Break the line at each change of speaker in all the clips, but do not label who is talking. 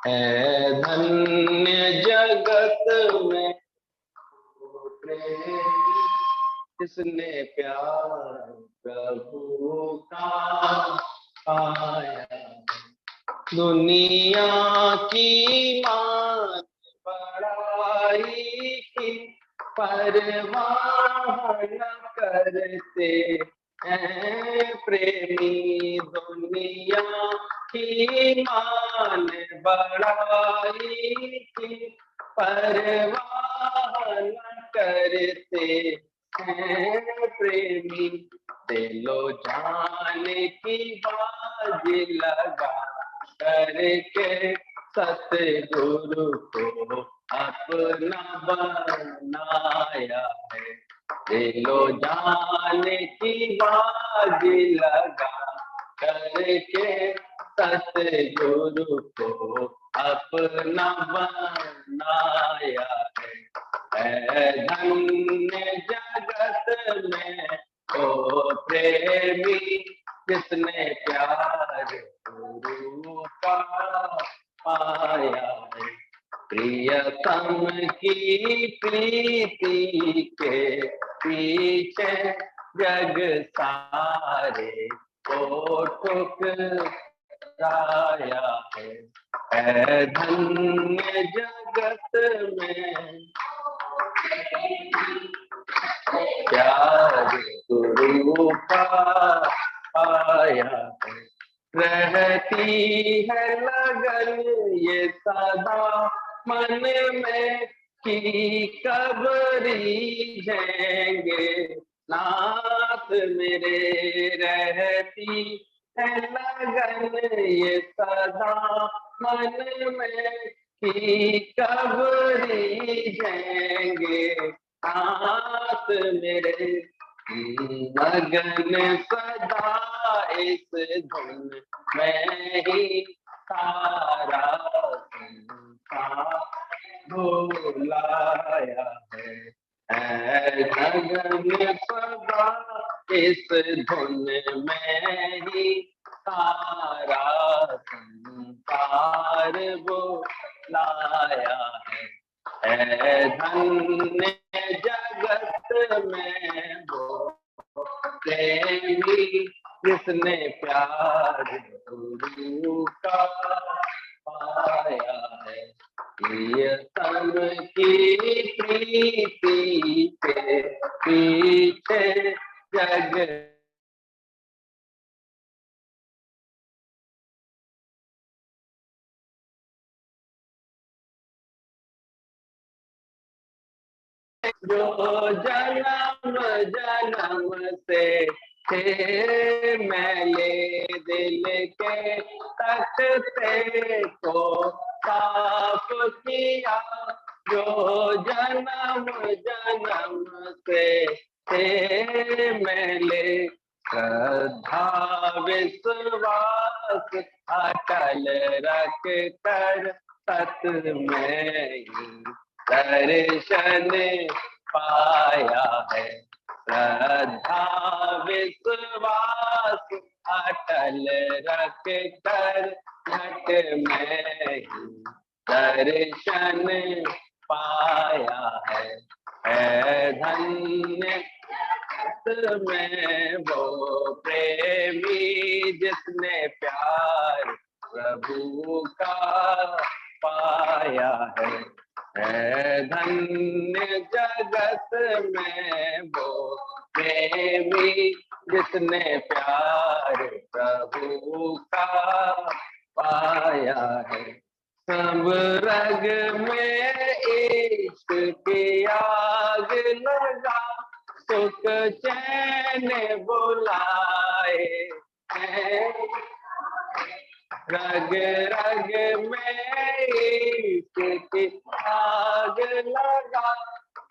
है धन्य जगत में प्रेम जिसने प्यार प्रभु का पाया। दुनिया की मान बड़ाई की परवाह न करते हैं प्रेमी। दुनिया की मान बड़ाई की परवाह न करते हैं प्रेमी। दिलो जाने की बाजी लगा करके सतगुरु को अपना बनाया है। दिलो जाने की बाजी लगा करके सतगुरु को अपना बनाया है धन्य जगत में ओ प्रेमी जिसने प्यार गुरु का पाया है। प्रियतम की प्रीति के पीछे जग सारे को ठुकराया है धन्य जगत में प्यार गुरु का पाया है। रहती है लगन ये सदा मन में कि कब रीझेंगे नाथ मेरे। रहती है लगन ये सदा मन में कि कब रीझेंगे नाथ मेरे। मगन सदा इस धुन में ही सारा संसार भुलाया है मगन सदा इस धुन में ही सारा संसार भुलाया है धन्य जगत में वो प्रेमी जिसने प्यार गुरु का पाया है। प्रियतम की प्रीति के पीछे जग जो जन्म जन्म से थे मैले दिल के तख्ते को साफ किया। जो जन्म जन्म से थे मैले श्रद्धा विश्वास अटल रख कर सत में दर्शन पाया है। श्रद्धा विश्वास अटल रख कर घट में दर्शन पाया है धन्य में वो प्रेमी जिसने प्यार प्रभु का पाया है धन्य जगत में वो प्रेमी जिसने प्यार प्रभु का पाया है। सब रग में इश्क की आग लगा सुख चैन बुलाए हैं। रग रग में इश्क की आग लगा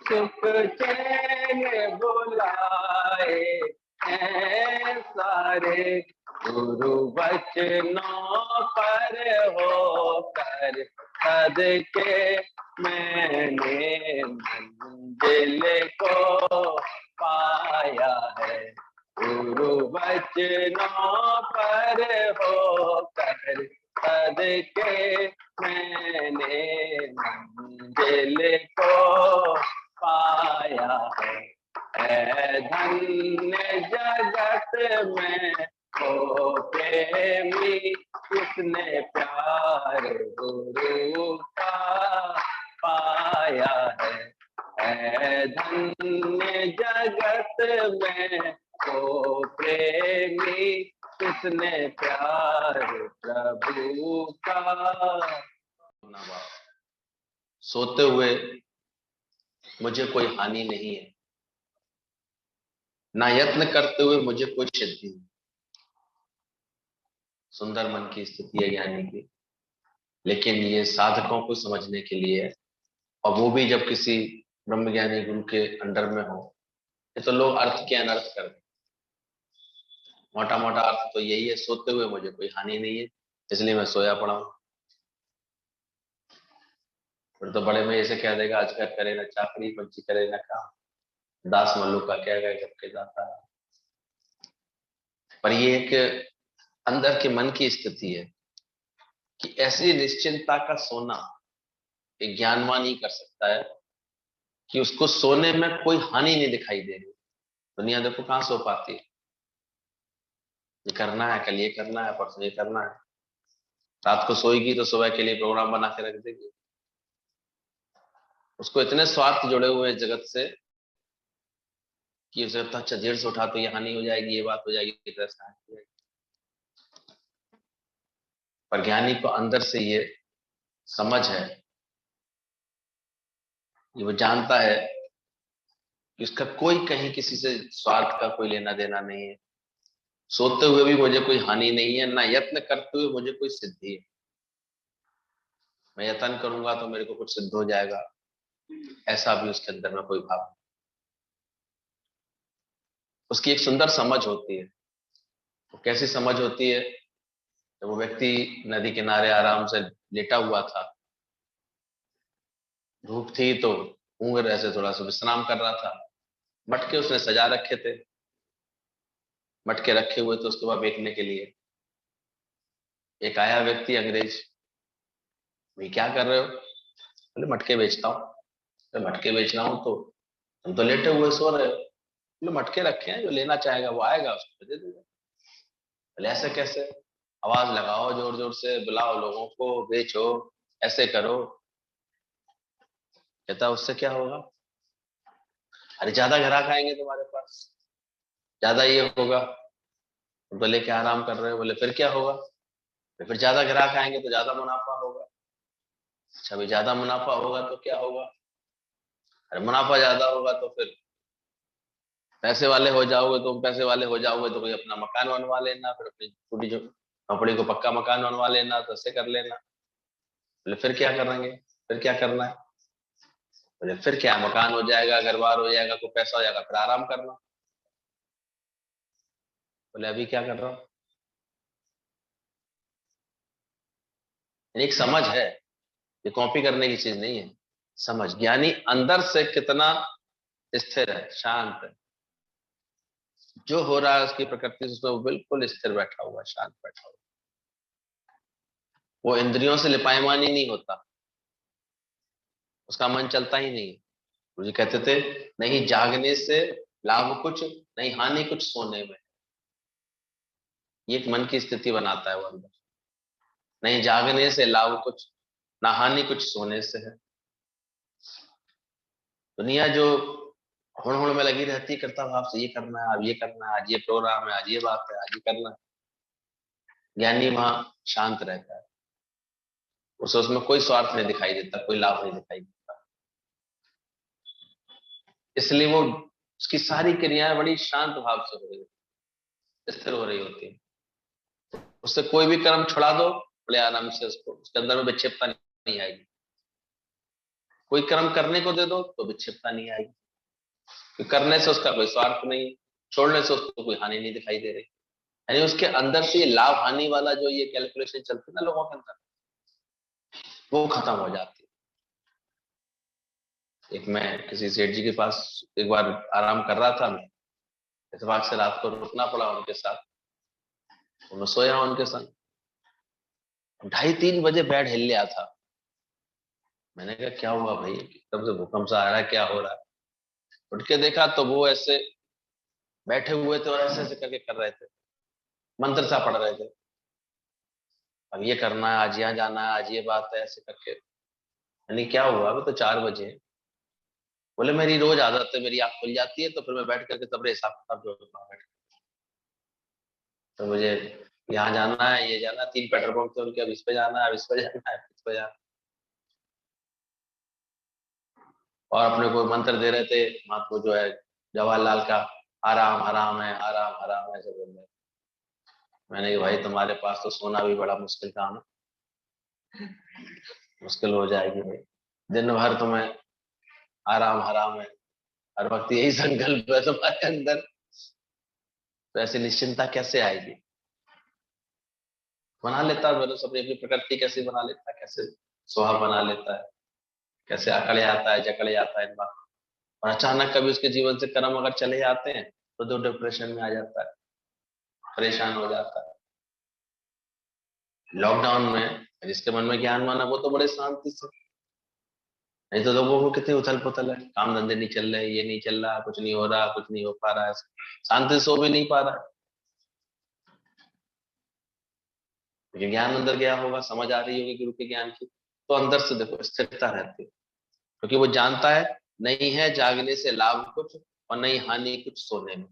सुख चैन बुलाए हैं। सारे गुरु वचनों पर होकर सदके मैंने मंजिल को पाया है। गुरु वचनों पर होकर करके मैंने मंजिल को पाया है। ऐ धन्य जगत में ओ प्रेमी किसने प्यार गुरु का पाया है। ऐ धन्य जगत में ओ प्रेमी किसने प्यार प्रभु का। सोते हुए मुझे कोई हानि नहीं है, ना यत्न करते हुए मुझे कोई सिद्धि नहीं। सुंदर मन की स्थिति है ज्ञानी की, लेकिन ये साधकों को समझने के लिए है, और वो भी जब किसी ब्रह्मज्ञानी गुरु के अंडर में हो। ये तो लोग अर्थ के अनर्थ करते, मोटा मोटा अर्थ तो यही है, सोते हुए मुझे कोई हानि नहीं है इसलिए मैं सोया पड़ा हूं। फिर तो बड़े में ऐसे कह देगा, अजगर करे ना चाकरी, पंछी करे ना काम, दास मल्लू का क्या गए जब के जाता है। पर ये एक अंदर के मन की स्थिति है कि ऐसी निश्चिंतता का सोना एक ज्ञानवान ही कर सकता है कि उसको सोने में कोई हानि नहीं दिखाई दे रही। दुनिया देखो कहां सो पाती है, ये करना है, कल ये करना है, परसों ये करना है। रात को सोएगी तो सुबह के लिए प्रोग्राम बना के रख देगी। उसको इतने स्वार्थ जुड़े हुए हैं जगत से कि उसे लगता अच्छा देर से उठा तो ये हानि हो जाएगी, ये बात हो जाएगी, हो जाएगी। पर ज्ञानी को अंदर से ये समझ है, ये वो जानता है कि उसका कोई कहीं किसी से स्वार्थ का कोई लेना देना नहीं है। सोते हुए भी मुझे कोई हानि नहीं है, ना यत्न करते हुए मुझे कोई सिद्धि है। मैं यत्न करूंगा तो मेरे को कुछ सिद्ध हो जाएगा, ऐसा भी उसके अंदर में कोई भाव। उसकी एक सुंदर समझ होती है। वो कैसी समझ होती है? जब वो व्यक्ति नदी किनारे आराम से लेटा हुआ था, धूप थी तो ऊँग ऐसे थोड़ा सा विश्राम कर रहा था, मटके उसने सजा रखे थे, मटके रखे हुए थे उसके बाद बेचने के लिए। एक आया व्यक्ति अंग्रेज, भाई क्या कर रहे हो? बोले मटके बेचता हूँ। तो मटके बेच रहा हूँ तो तुम तो लेटे हुए सो रहे हो। बोले मटके रखे हैं, जो लेना चाहेगा वो आएगा, उसको दे दूंगा। बोले ऐसे कैसे? आवाज लगाओ, जोर जोर से बुलाओ लोगों को, बेचो, ऐसे करो। कहता उससे क्या होगा? अरे ज्यादा ग्राहक आएंगे तुम्हारे पास, ज्यादा ये होगा। तुम तो लेके आराम कर रहे हो। बोले फिर क्या होगा? फिर ज्यादा ग्राहक आएंगे तो ज्यादा मुनाफा होगा। अच्छा भाई ज्यादा मुनाफा होगा तो क्या होगा? अरे मुनाफा ज्यादा होगा तो फिर पैसे वाले हो जाओगे, तुम पैसे वाले हो जाओगे तो कोई अपना मकान बनवा लेना, फिर अपनी छोटी जो झोपड़ी को पक्का मकान बनवा लेना, तो ऐसे कर लेना। बोले फिर क्या करेंगे? फिर क्या करना है? बोले फिर क्या, मकान हो जाएगा, घर बार हो जाएगा, कोई पैसा हो जाएगा, फिर आराम करना। बोले अभी क्या कर रहा हूँ? एक समझ है, ये कॉपी करने की चीज नहीं है। समझ, ज्ञानी अंदर से कितना स्थिर है, शांत है, जो हो रहा है उसकी प्रकृति से उसमें वो बिल्कुल स्थिर बैठा हुआ है, शांत बैठा हुआ। वो इंद्रियों से लिपायमान ही नहीं होता, उसका मन चलता ही नहीं है। गुरु जी कहते थे नहीं जागने से लाभ कुछ, नहीं हानि कुछ सोने में। ये एक मन की स्थिति बनाता है वो अंदर। नहीं जागने से लाभ कुछ, ना हानि कुछ सोने से है। दुनिया जो हुड़ हुड़ में लगी रहती है, करता भाव से ये करना है, अब ये करना है, आज ये प्रोग्राम है, आज ये बात है, आज ये करना है। ज्ञानी वहां शांत रहता है, उसे उसमें कोई स्वार्थ नहीं दिखाई देता, कोई लाभ नहीं दिखाई देता। इसलिए वो उसकी सारी क्रियाएं बड़ी शांत भाव से हो रही होती, स्थिर हो रही होती है। उससे कोई भी कर्म छुड़ा दो बड़े आराम से, उसको उसके अंदर में विक्षेपता नहीं आएगी। कोई कर्म करने को दे दो तो विक्षेपता नहीं आएगी, क्योंकि करने से उसका कोई स्वार्थ नहीं, छोड़ने से उसको कोई हानि नहीं दिखाई दे रही। यानी उसके अंदर से ये लाभ हानि वाला जो ये कैलकुलेशन चलती है ना लोगों के अंदर, वो खत्म हो जाती है। एक मैं किसी सेठ जी के पास एक बार आराम कर रहा था, मैं इतफाक से रात को रुकना पड़ा उनके साथ, तो मैं सोया उनके संग। 2:30-3 बजे बेड हिल लिया था। मैंने कहा क्या हुआ भाई, एकदम से भूकंप सा आ रहा है, क्या हो रहा है? उठ के देखा तो वो ऐसे बैठे हुए थे और ऐसे ऐसे करके कर रहे थे, मंत्र सा पढ़ रहे थे। अब ये करना है, आज यहाँ जाना है, आज ये बात है, ऐसे करके। यानी क्या हुआ, अभी तो 4 बजे हैं। बोले मेरी रोज आदत है, मेरी आँख खुल जाती है तो फिर मैं बैठ करके तबरे हिसाब किताब जोड़ता हूँ। तो मुझे यहाँ जाना है, ये जाना, 3 पेट्रोल पंप थे उनके, अब इस पे जाना है, अब इस पे जाना है, इस पे जाना। और अपने को मंत्र दे रहे थे, महात्मा जो है जवाहरलाल का, आराम आराम है, आराम आराम है, ऐसे बोल रहे। मैंने कहा भाई तुम्हारे पास तो सोना भी बड़ा मुश्किल काम है, मुश्किल हो जाएगी भाई। दिन भर तुम्हें आराम हराम है, हर वक्त यही संकल्प है तुम्हारे अंदर, तो ऐसी निश्चिंता कैसे आएगी? बना लेता है मतलब अपनी अपनी प्रकृति कैसे बना लेता है, कैसे सुहा बना लेता है, कैसे अकड़े आता है, जकड़े आता है इन बात। और अचानक कभी उसके जीवन से कर्म अगर चले जाते हैं तो डिप्रेशन में आ जाता है, परेशान हो जाता है। लॉकडाउन में जिसके मन में ज्ञान माना वो तो बड़े शांति से, नहीं तो लोगों को कितनी उथल पुथल है, काम धंधे नहीं चल रहे, ये नहीं चल रहा, कुछ नहीं हो रहा, कुछ नहीं हो पा रहा है, शांति से सो भी नहीं पा रहा है। लेकिन ज्ञान अंदर गया होगा, समझ आ रही होगी गुरु के ज्ञान की, तो अंदर से देखो स्थिरता रहती है, क्योंकि वो जानता है नहीं है जागने से लाभ कुछ और नहीं हानि कुछ सोने में।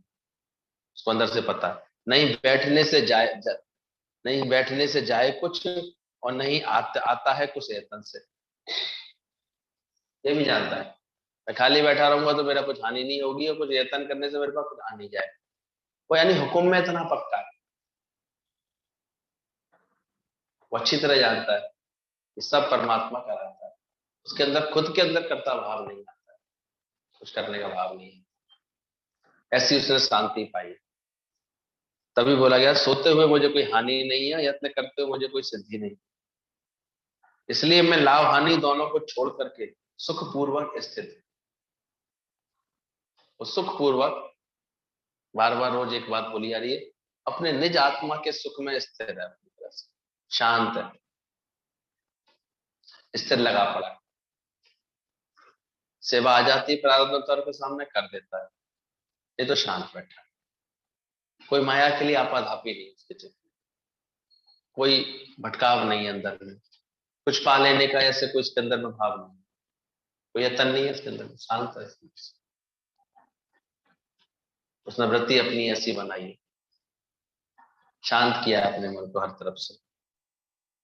उसको अंदर से पता है नहीं बैठने से नहीं बैठने से जाए कुछ, और नहीं आता है कुछ यतन से, ये भी जानता है। मैं खाली बैठा रहूंगा तो मेरा कुछ हानि नहीं होगी, और कुछ यतन करने से मेरे पास कुछ आ नहीं जाए। वो यानी हुक्म में इतना पक्का है, वो अच्छी तरह जानता है कि सब परमात्मा कराता है। उसके अंदर खुद के अंदर कर्ता भाव नहीं आता है, कुछ करने का भाव नहीं है। ऐसी उसने शांति पाई। तभी बोला गया सोते हुए मुझे कोई हानि नहीं है, यत्न करते हुए मुझे कोई सिद्धि नहीं, इसलिए मैं लाभ हानि दोनों को छोड़ करके सुख पूर्वक स्थित। वो सुख पूर्वक बार बार रोज एक बात बोली जा रही है, अपने निज आत्मा के सुख में स्थिर है, अपनी तरह से शांत है, स्थिर लगा पड़ा है। सेवा आ जाती है प्रारब्ध तौर के सामने कर देता है, ये तो शांत बैठा है। कोई माया के लिए आपाधापी नहीं उसके चित्त में, कोई भटकाव नहीं है अंदर में, कुछ पा लेने का ऐसे कोई इसके अंदर में भाव नहीं, कोई यतन नहीं है इसके अंदर में, शांत है। उसने वृत्ति अपनी ऐसी बनाई है, शांत किया है अपने मन को हर तरफ से,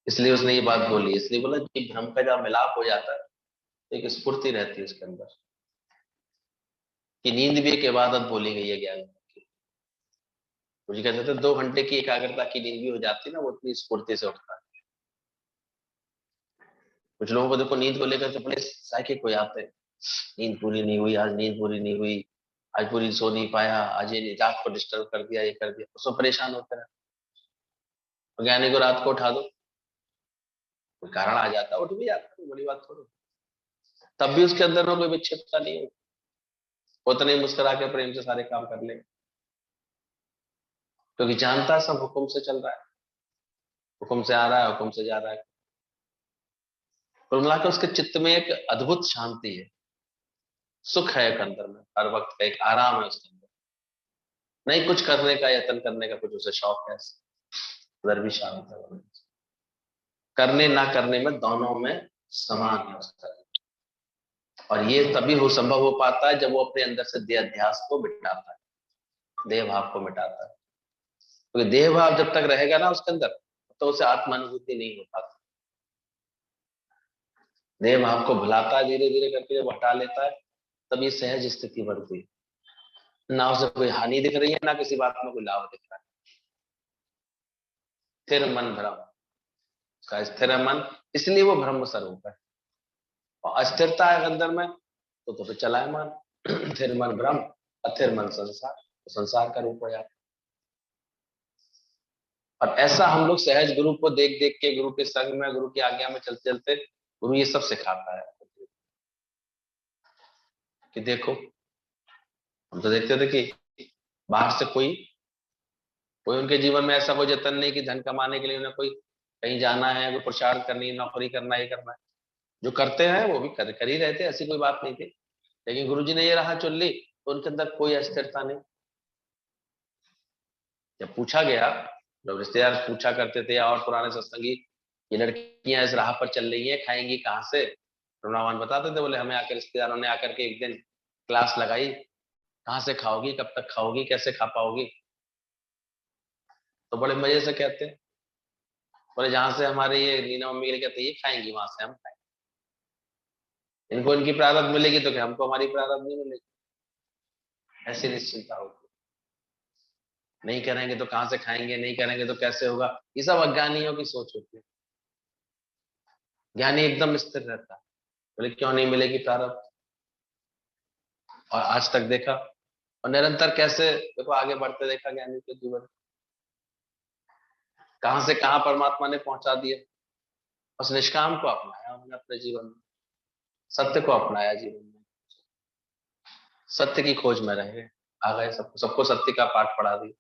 इसलिए उसने ये बात बोली। इसलिए बोला कि भ्रम का जब मिलाप हो जाता है तो एक स्फूर्ति रहती है उसके अंदर, कि नींद भी एक इबादत बोली गई है ज्ञान की। मुझे कहते थे 2 घंटे की एकाग्रता की नींद भी हो जाती है ना, वो इतनी स्फूर्ति से उठता है। कुछ लोगों को देखो नींद को लेकर के बड़े साइकिक हो जाते हैं, नींद पूरी नहीं हुई, आज नींद पूरी नहीं हुई, आज पूरी सो नहीं पाया, आज ये रात को डिस्टर्ब कर दिया, ये कर दिया, उसमें परेशान होते रहे। तो ज्ञानी को रात को उठा दो, कोई कारण आ जाता, उठ भी जाता है, बड़ी बात थोड़ी। तब भी उसके अंदर में कोई विक्षिप्तता नहीं होगी, वो तो नहीं मुस्कुरा के प्रेम से सारे काम कर ले, क्योंकि जानता है सब हुक्म से चल रहा है, हुक्म से आ रहा है, हुक्म से जा रहा है। कुल मिलाकर उसके चित्त में एक अद्भुत शांति है, सुख है एक अंदर में, हर वक्त का एक आराम है उसके अंदर, नहीं कुछ करने का यत्न करने का कुछ उसे शौक है, उधर भी शांत है। करने ना करने में दोनों में समान है उसका। और ये तभी हो संभव हो पाता है जब वो अपने अंदर से देह अध्यास को मिटाता है, देह भाव को मिटाता है। क्योंकि देह भाव जब तक रहेगा ना उसके अंदर, तो उसे आत्मानुभूति नहीं हो पाती। देह भाव को भुलाता है धीरे धीरे करके, जब हटा लेता है तब ये सहज स्थिति बनती है, ना उसे कोई हानि दिख रही है, ना किसी बात में कोई लाभ दिख रहा है। स्थिर मन भ्रम का, स्थिर मन, इसलिए वो ब्रह्म स्वरूप है। और अस्थिरता है अंदर में तो फिर चलायमान। स्थिर मन ब्रह्म, अस्थिर मन संसार, तो संसार का रूप हो जाता। और ऐसा हम लोग सहज गुरु को देख देख के, गुरु के संग में, गुरु की आज्ञा में चलते चलते गुरु ये सब सिखाता है कि देखो। हम तो देखते थे कि बाहर से कोई कोई उनके जीवन में ऐसा कोई जतन नहीं कि धन कमाने के लिए उन्हें कोई कहीं जाना है, कोई प्रचार करनी, नौकरी करना, ये करना है, जो करते हैं वो भी कर ही रहते, ऐसी कोई बात नहीं थी। लेकिन गुरुजी ने ये राह चुन ली तो उनके अंदर कोई अस्थिरता नहीं। जब पूछा गया, जब रिश्तेदार पूछा करते थे और पुराने सत्संगी, ये लड़कियां इस राह पर चल रही हैं, खाएंगी कहाँ से, वृंदावन बताते थे, बोले हमें आकर रिश्तेदारों ने आकर के एक दिन क्लास लगाई, कहाँ से खाओगी, कब तक खाओगी, कैसे खा पाओगी। तो बड़े मजे से कहते हैं, बोले जहां से हमारे ये नीना मम्मी के कहते हैं ये खाएंगी, वहां से हम खाएंगे। इनको इनकी प्रारब्ध मिलेगी तो क्या हमको हमारी प्रारब्ध नहीं मिलेगी? ऐसी निश्चिंता होगी। नहीं करेंगे तो कहां से खाएंगे, नहीं करेंगे तो कैसे होगा, ये सब अज्ञानियों की सोच होती है। ज्ञानी एकदम स्थिर रहता है, बोले क्यों नहीं मिलेगी प्रारब्ध। और आज तक देखा, और निरंतर कैसे देखो आगे बढ़ते देखा ज्ञानी के जीवन, कहां से कहां परमात्मा ने पहुंचा दिया। बस निष्काम को अपनाया उन्होंने अपने जीवन में, सत्य को अपनाया जीवन में, सत्य की खोज में रहे, आ गए, सबको सबको सत्य का पाठ पढ़ा दिया।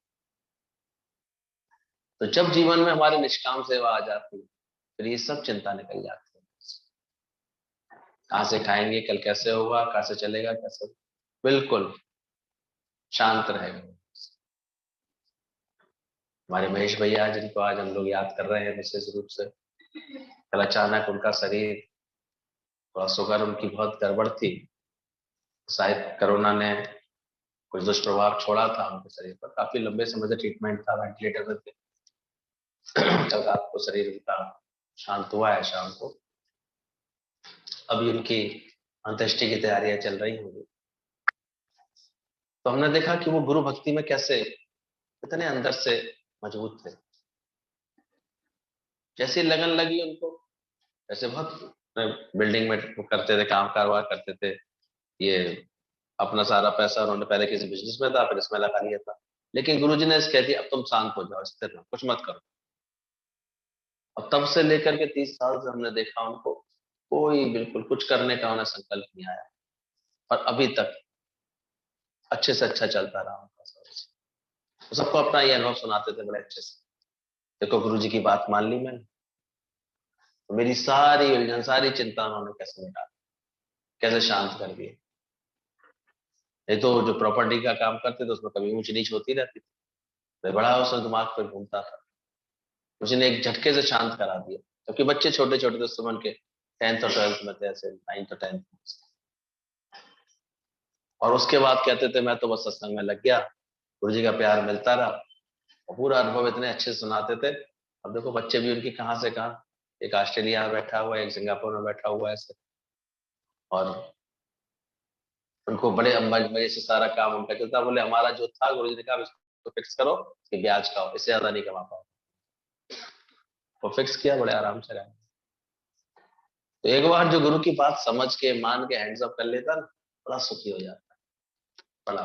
तो जब जीवन में हमारी निष्काम सेवा आ जाती है, फिर ये सब चिंता निकल जाती है। कहां से खाएंगे, कल कैसे होगा, कहां से चलेगा, कैसे, बिल्कुल शांत रहेगा। हमारे महेश भैया जिनको आज हम लोग याद कर रहे हैं विशेष रूप से, कल अचानक उनका शरीर, थोड़ा शुगर उनकी बहुत गड़बड़ थी, शायद कोरोना ने कुछ दुष्प्रभाव छोड़ा था उनके शरीर पर, काफी लंबे समय से ट्रीटमेंट था, वेंटिलेटर में थे। कल रात को शरीर उनका शांत हुआ है शाम को, अभी उनकी अंत्येष्टि की तैयारियां चल रही होंगी। तो हमने देखा कि वो गुरु भक्ति में कैसे इतने अंदर से मजबूत थे। जैसी लगन लगी उनको, जैसे बहुत बिल्डिंग में करते थे, काम कारोबार करते थे, ये अपना सारा पैसा उन्होंने पहले किसी बिजनेस में था, फिर इसमें लगा लिया था। लेकिन गुरुजी ने कह दिया अब तुम शांत हो जाओ, स्थिर रहो, कुछ मत करो। और तब से लेकर के 30 साल से हमने देखा उनको, कोई बिल्कुल कुछ करने का उन्हें संकल्प नहीं आया, और अभी तक अच्छे से अच्छा चलता रहा उनका सब। तो सबको अपना ये अनुभव सुनाते थे बड़े अच्छे से, देखो गुरुजी की बात मान ली मैंने, तो मेरी सारी उलझन, सारी चिंता उन्होंने कैसे निकाली, कैसे शांत कर दिए। नहीं तो जो प्रॉपर्टी का काम करते थे उसमें कभी ऊंच नीच होती रहती थी, तो बड़ा उसमें दिमाग पे घूमता था। उसने एक झटके से शांत करा दिया, क्योंकि बच्चे छोटे छोटे थे उस समय के, 10th और 12th में थे, ऐसे 9th और 10th में। और उसके बाद कहते थे मैं तो बस सत्संग में लग गया, गुरु जी का प्यार मिलता रहा, और पूरा अनुभव इतने अच्छे से सुनाते थे। अब देखो बच्चे भी उनकी कहाँ से कहाँ, एक ऑस्ट्रेलिया में बैठा हुआ है, एक सिंगापुर में बैठा हुआ है ऐसे, और उनको बड़े मजे से सारा काम उनका चलता। बोले हमारा जो था, गुरु जी ने कहा इसको फिक्स करो कि ब्याज का हो, इससे ज्यादा नहीं कमा पाओ। वो फिक्स किया, बड़े आराम से रहे। तो एक बार जो गुरु की बात समझ के मान के हैंड्स अप कर लेता ना, बड़ा सुखी हो जाता, बड़ा।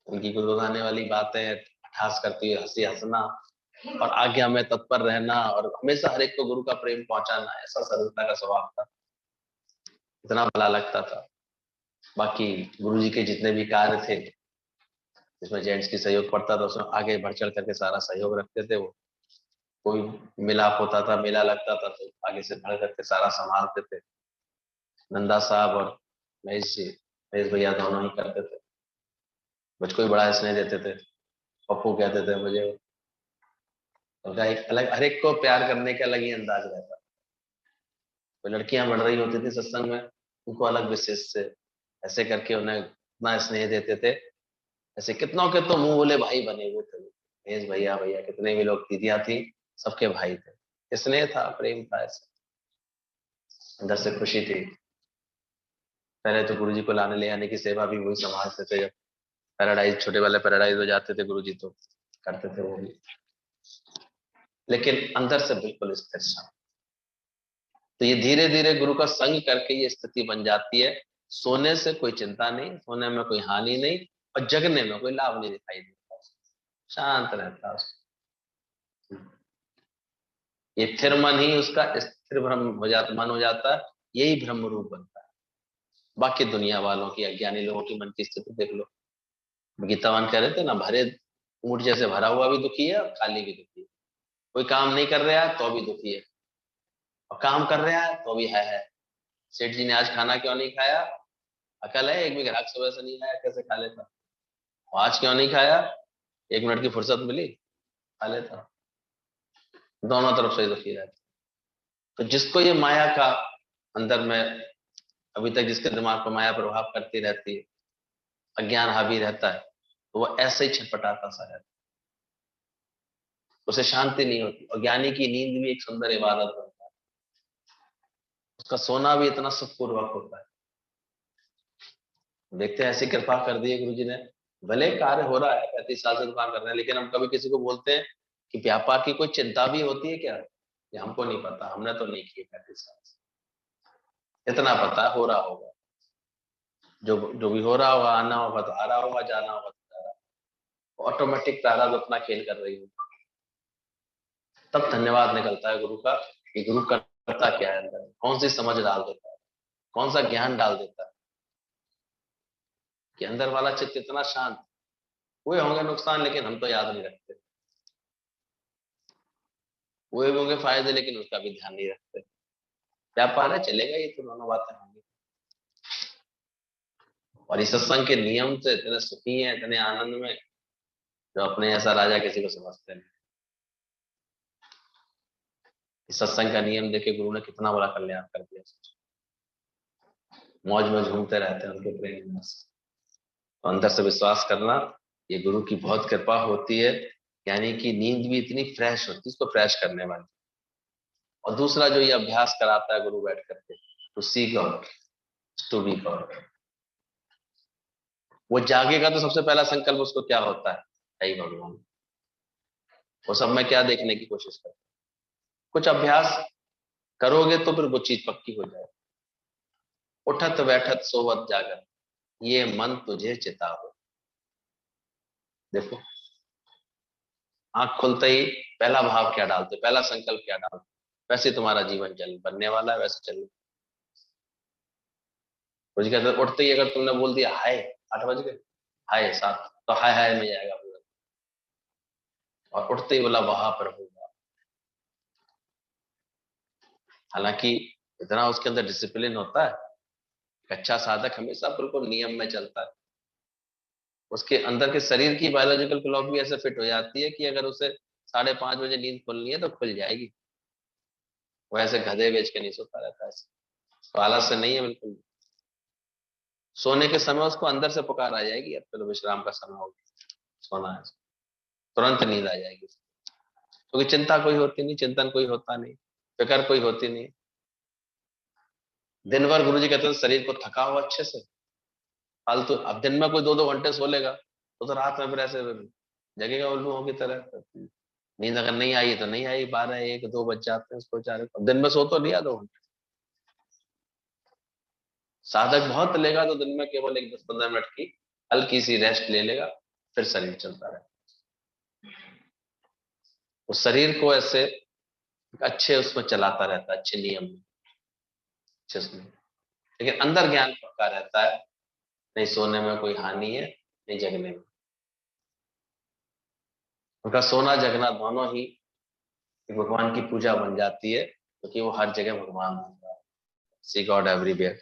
उनकी गुनगुनाने वाली बातें, ठहास करती हुई हंसी हंसना, और आज्ञा में तत्पर रहना, और हमेशा हर एक को गुरु का प्रेम पहुंचाना, ऐसा सरलता का स्वभाव था, इतना भला लगता था। बाकी गुरु जी के जितने भी कार्य थे जिसमें जेंट्स की सहयोग पड़ता था, उसमें आगे बढ़ चढ़ करके सारा सहयोग रखते थे वो। कोई मिलाप होता था, मेला लगता था, तो आगे से बढ़ करके सारा संभालते थे। नंदा साहब और महेश जी, महेश भैया दोनों ही करते थे, मुझको भी बड़ा स्नेह देते थे, पप्पू कहते थे मुझे। उनका एक अलग, हर एक को प्यार करने का अलग ही अंदाज रहता। तो लड़कियां बढ़ रही होती थी सत्संग में, उनको अलग विशेष से ऐसे करके उन्हें इतना स्नेह देते थे, ऐसे कितनों के तो मुंह बोले भाई बने हुए थे। महेश भैया, भैया कितने भी लोग, दीदियां थी, सबके भाई थे। स्नेह था, प्रेम था, ऐसे अंदर से खुशी थी। पहले तो गुरुजी को लाने ले आने की सेवा भी वही संभालते थे, जब पैराडाइज, छोटे वाले पैराडाइज हो जाते थे गुरुजी तो करते थे वो भी, लेकिन अंदर से बिल्कुल स्थिर था। तो ये धीरे धीरे गुरु का संग करके ये स्थिति बन जाती है, सोने से कोई चिंता नहीं, सोने में कोई हानि नहीं, और जगने में कोई लाभ नहीं दिखाई देता, शांत रहता है। ये फिर मन ही उसका स्थिर ब्रह्म हो जाता, मन हो जाता है, यही ब्रह्म रूप बनता है। बाकी दुनिया वालों की, अज्ञानी लोगों की मन की स्थिति देख लो। गीतावान कह रहे थे ना, भरे ऊंट जैसे भरा हुआ भी दुखी है और खाली भी दुखी है। कोई काम नहीं कर रहा है तो भी दुखी है, और काम कर रहा है तो भी है। सेठ जी ने आज खाना क्यों नहीं खाया? अकल है, एक भी ग्राहक सुबह से नहीं आया, कैसे खा लेता? आज क्यों नहीं खाया? 1 मिनट की फुर्सत मिली, खा लेता। दोनों तरफ से दुखी रहता। तो जिसको ये माया का अंदर में अभी तक जिसके दिमाग पर माया प्रभाव करती रहती है, अज्ञान हावी रहता है, तो वो ऐसे ही छटपटाता सा रहता है, उसे शांति नहीं होती। और ज्ञानी की नींद भी एक सुंदर इबादत बनता है, उसका सोना भी इतना सुखपूर्वक होता है। देखते हैं ऐसी कृपा कर दी है गुरु जी ने, भले कार्य हो रहा है, 35 साल से दुकान कर रहे हैं, लेकिन हम कभी किसी को बोलते हैं कि व्यापार की कोई चिंता भी होती है क्या? ये हमको नहीं पता, हमने तो नहीं की 35 साल से। इतना पता है हो रहा होगा, जो जो भी हो रहा होगा, आना होगा तो आ रहा होगा, जाना होगा तो जा रहा होगा, ऑटोमेटिक प्रारब्ध अपना खेल कर रही होगी। तब धन्यवाद निकलता है गुरु का कि गुरु करता क्या है अंदर, कौन सी समझ डाल देता है, कौन सा ज्ञान डाल देता है कि अंदर वाला चित्त इतना शांत। हुए होंगे नुकसान, लेकिन हम तो याद नहीं रखते। हुए होंगे फायदे, लेकिन उसका भी ध्यान नहीं रखते। व्यापार है, चलेगा, ये तो दोनों बातें होंगी। और इस सत्संग के नियम से इतने सुखी हैं, इतने आनंद में, जो अपने ऐसा राजा किसी को समझते नहीं। इस सत्संग का नियम देके गुरु ने कितना बड़ा कल्याण कर दिया। मौज में झूमते रहते हैं उनके प्रेम में। तो अंदर से विश्वास करना, ये गुरु की बहुत कृपा होती है। यानी कि नींद भी इतनी फ्रेश होती है, इसको फ्रेश करने वाली। और दूसरा जो ये अभ्यास कराता है गुरु बैठ करके, to see God, to be God. वो जागेगा तो सबसे पहला संकल्प उसको क्या होता है? हे भगवान। वो सब में क्या देखने की कोशिश करता है? कुछ अभ्यास करोगे तो फिर वो चीज पक्की हो जाए। उठत बैठत सोवत जागत, ये मन तुझे चितावे। देखो, आंख खुलते ही पहला भाव क्या डालते, पहला संकल्प क्या डालते, वैसे तुम्हारा जीवन चल बनने वाला है, वैसे चल। कुछ कहते उठते ही अगर तुमने बोल दिया हाय 8 बज गए, हाय 7, तो हाय हाय में जाएगा पूरा। और उठते ही बोला वहां पर होगा। हालांकि इतना उसके अंदर डिसिप्लिन होता है। अच्छा साधक हमेशा बिल्कुल नियम में चलता है। उसके अंदर के शरीर की बायोलॉजिकल क्लॉक भी ऐसे फिट हो जाती है कि अगर उसे 5:30 बजे नींद खुलनी है तो खुल जाएगी। वो ऐसे गधे बेच के नहीं सोता रहता है, तो आलस से नहीं है बिल्कुल। सोने के समय उसको अंदर से पुकार आ जाएगी, अब चलो विश्राम का समय हो गया, सोना है, तुरंत नींद आ जाएगी। क्योंकि चिंता कोई होती नहीं, चिंतन कोई होता नहीं, फिक्र कोई होती नहीं। दिन भर गुरु जी कहते हैं शरीर को थका हुआ अच्छे से फालतू। अब दिन में कोई 2-2 घंटे सो लेगा तो रात में फिर ऐसे जगेगा उल्लुओं की तरह। नींद अगर नहीं आई तो नहीं आई, 12-1-2 बज जाते हैं उसको बेचारे को। दिन में सो तो लिया 2 घंटे। साधक बहुत लेगा तो दिन में केवल एक 10-15 मिनट की हल्की सी रेस्ट ले लेगा, फिर शरीर चलता रहेगा। तो शरीर को ऐसे अच्छे उसमें चलाता रहता है, अच्छे नियम में, अच्छे उसमें। लेकिन अंदर ज्ञान पक्का रहता है, नहीं सोने में कोई हानि है, नहीं जगने में। उनका सोना जगना दोनों ही भगवान की पूजा बन जाती है, क्योंकि वो हर जगह भगवान होता है, सी गॉड एवरीवेयर।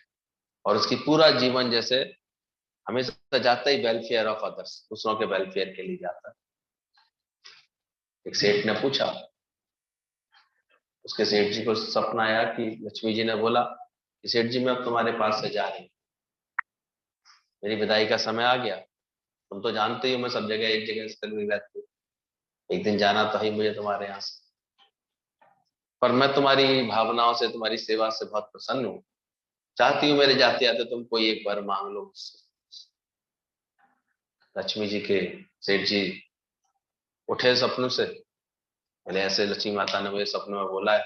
और उसकी पूरा जीवन जैसे हमेशा जाता ही वेलफेयर ऑफ अदर्स, दूसरों के वेलफेयर के लिए जाता है। एक सेठ ने पूछा, उसके सेठ जी को सपना आया कि लक्ष्मी जी ने बोला कि सेठ जी मैं अब तुम्हारे पास से जा रही हूँ, मेरी विदाई का समय आ गया। तुम तो जानते ही हो मैं सब जगह एक जगह से नहीं रहती हूँ, एक दिन जाना तो ही मुझे तुम्हारे यहाँ से। पर मैं तुम्हारी भावनाओं से, तुम्हारी सेवा से बहुत प्रसन्न हूँ, चाहती हूँ मेरे जाते आते तुम कोई एक बार मांग लो मुझसे। लक्ष्मी जी के सेठ जी उठे सपनों से, बोले ऐसे लक्ष्मी माता ने मुझे सपनों में बोला है।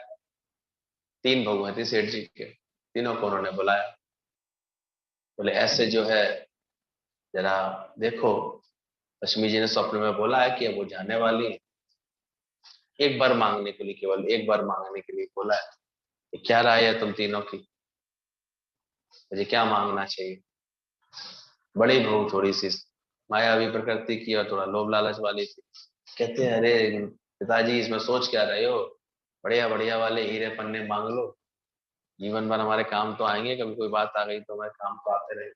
3 बहू थी सेठ जी के, तीनों को उन्होंने बुलाया। बोले ऐसे जो है जरा देखो, लक्ष्मी जी ने स्वप्न में बोला है कि अब वो जाने वाली है, एक बार मांगने के लिए, केवल एक बार मांगने के लिए बोला है। क्या राय है तुम तीनों की, मुझे क्या मांगना चाहिए? बड़ी बहू थोड़ी सी मायावी प्रकृति की और थोड़ा लोभ लालच वाली थी। कहते हैं अरे पिताजी इसमें सोच क्या रहे हो, बढ़िया बढ़िया वाले हीरे पन्ने मांग लो, जीवन भर हमारे काम तो आएंगे, कभी कोई बात आ गई तो हमारे काम तो आते रहे।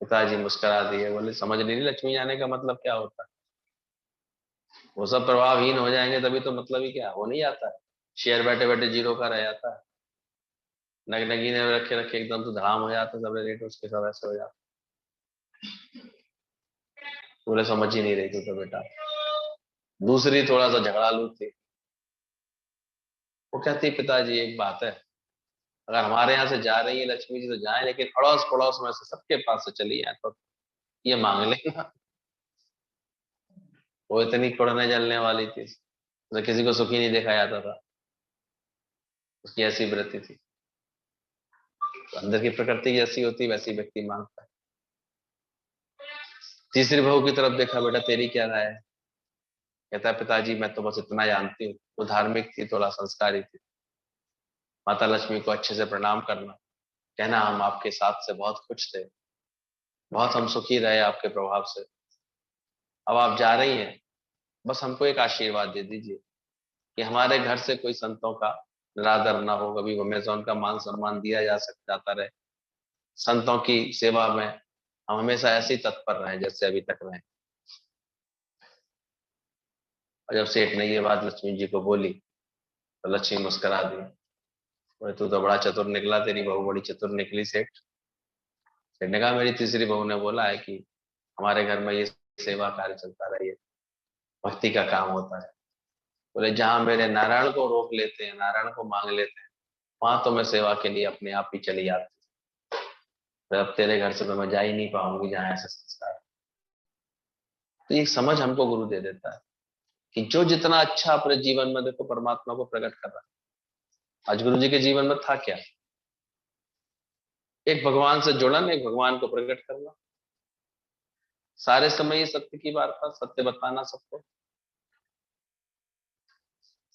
पिताजी मुस्कुरा दिए, बोले समझ नहीं रही लक्ष्मी जाने का मतलब क्या होता है, वो सब प्रभावहीन हो जाएंगे तभी तो मतलब ही क्या हो नहीं जाता है, शेयर बैठे बैठे जीरो का रह जाता है, नगीने में रखे रखे एकदम तो धड़ाम हो जाता है, सब रेट उसके सब ऐसे हो जाता। बोले समझ ही नहीं रही तू तो बेटा। दूसरी थोड़ा सा झगड़ालू थी, वो कहती पिताजी एक बात है, अगर हमारे यहाँ से जा रही है लक्ष्मी जी तो जाए, लेकिन अड़ोस पड़ोस में से सबके पास से चली जाए तो ये मांग लेना। वो इतनी कुड़ने जलने वाली थी, उसे किसी को सुखी नहीं देखा जाता था, उसकी ऐसी वृत्ति थी। तो अंदर की प्रकृति जैसी होती वैसी व्यक्ति मांगता है। तीसरी बहू की तरफ देखा, बेटा तेरी क्या राय है। कहता है पिताजी मैं तो बस इतना जानती हूँ, वो धार्मिक थी, थोड़ा संस्कारी थी, माता लक्ष्मी को अच्छे से प्रणाम करना, कहना हम आपके साथ से बहुत खुश थे, बहुत हम सुखी रहे आपके प्रभाव से, अब आप जा रही हैं, बस हमको एक आशीर्वाद दे दीजिए कि हमारे घर से कोई संतों का निरादर ना हो, कभी हमेशा उनका मान सम्मान दिया जा सकता जाता रहे, संतों की सेवा में हम हमेशा ऐसे ही तत्पर रहे जैसे अभी तक रहे। और जब सेठ ने ये बात लक्ष्मी जी को बोली तो लक्ष्मी मुस्कुरा दी, बोले तू तो बड़ा चतुर निकला, तेरी बहू बड़ी चतुर निकली सेठ। सेठ ने कहा मेरी तीसरी बहू ने बोला है कि हमारे घर में ये सेवा कार्य चलता रहे, भक्ति का काम होता है, बोले जहां मेरे नारायण को रोक लेते हैं, नारायण को मांग लेते हैं, वहां तो मैं सेवा के लिए अपने आप ही चली जाती, तो अब तेरे घर से तो मैं जा ही नहीं पाऊंगी जहाँ ऐसे संस्कार। तो ये समझ हमको गुरु दे देता है कि जो जितना अच्छा अपने जीवन में देखो परमात्मा को प्रकट कर रहा है। आज गुरु जी के जीवन में था क्या, एक भगवान से जुड़न, एक भगवान को प्रकट करना, सारे समय ये सत्य की वार्ता, सत्य बताना सबको,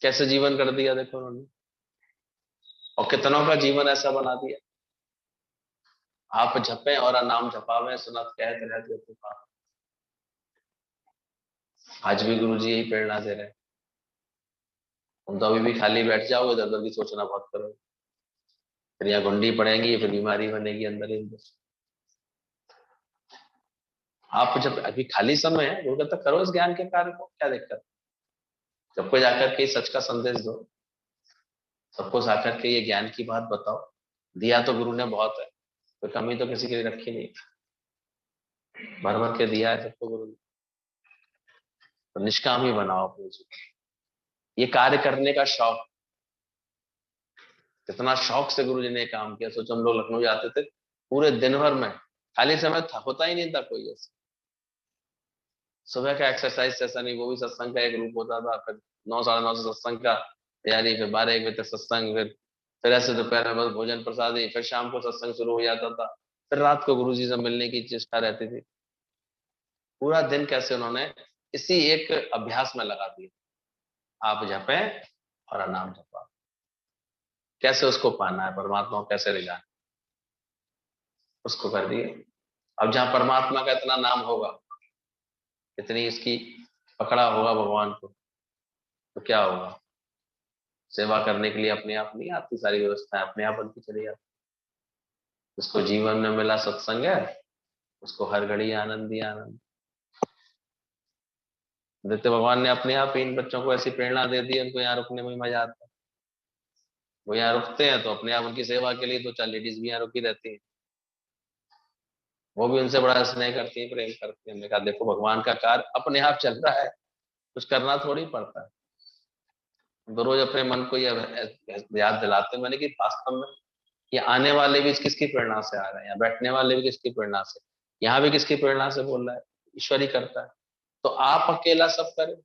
कैसे जीवन कर दिया देखो उन्होंने, और कितनों का जीवन ऐसा बना दिया। आप जपे और नाम जपावे सुनत कहत रहत तूफान। आज भी गुरु जी यही प्रेरणा दे रहे हैं, तुम तो अभी भी खाली बैठ जाओगे, इधर उधर की सोचना बहुत करोगे, फिर यहाँ घुंडी पड़ेंगी, फिर बीमारी बनेगी अंदर ही अंदर। आप जब अभी खाली समय है वो तक करो इस ज्ञान के कार्य को, क्या दिक्कत। सबको जाकर के सच का संदेश दो, सबको जाकर के ये ज्ञान की बात बताओ, दिया तो गुरु ने बहुत है, तो कमी तो किसी के लिए रखी नहीं, भर भर के दिया है सबको गुरु ने, तो निष्काम ही बनाओ अपने जीवन। ये कार्य करने का शौक, कितना शौक से गुरु जी ने काम किया। सोचो हम लोग लखनऊ जाते थे, पूरे दिन भर में खाली समय था होता ही नहीं था कोई ऐसा। सुबह का एक्सरसाइज सेशन ही, वो भी सत्संग का एक ग्रुप होता था, फिर 9 साढ़े 9 से सत्संग का तैयारी, फिर 12 1 बजे तक सत्संग, फिर ऐसे दोपहर में बस भोजन प्रसादी, फिर शाम को सत्संग शुरू हो जाता था, फिर रात को गुरु जी से मिलने की चेष्टा रहती थी। पूरा दिन कैसे उन्होंने इसी एक अभ्यास में लगा दिया, आप जपे और नाम जपा, कैसे उसको पाना है, परमात्मा को कैसे ले जाना, उसको कर दिए। अब जहां परमात्मा का इतना नाम होगा, इतनी इसकी पकड़ा होगा भगवान को, तो क्या होगा, सेवा करने के लिए अपने आप नहीं आती, सारी व्यवस्था अपने आप बनती चली जाती। उसको जीवन में मिला सत्संग है, उसको हर घड़ी आनंद ही आनंद। देखते भगवान ने अपने आप ही इन बच्चों को ऐसी प्रेरणा दे दी, उनको यहाँ रुकने में मजा आता है। वो यहाँ रुकते हैं तो अपने आप उनकी सेवा के लिए 2 4 लेडीज भी यहाँ रुकी रहती हैं, वो भी उनसे बड़ा स्नेह करती है, प्रेम करती है। हमने कहा देखो भगवान का कार्य अपने आप चल रहा है, कुछ करना थोड़ी पड़ता है। तो रोज अपने मन को ये याद दिलाते हैं मैंने कि वास्तव में ये आने वाले भी किसकी प्रेरणा से आ रहे हैं, यहाँ बैठने वाले भी किसकी प्रेरणा से, यहाँ भी किसकी प्रेरणा से बोल रहा है, ईश्वर ही करता है। तो आप अकेला सब करें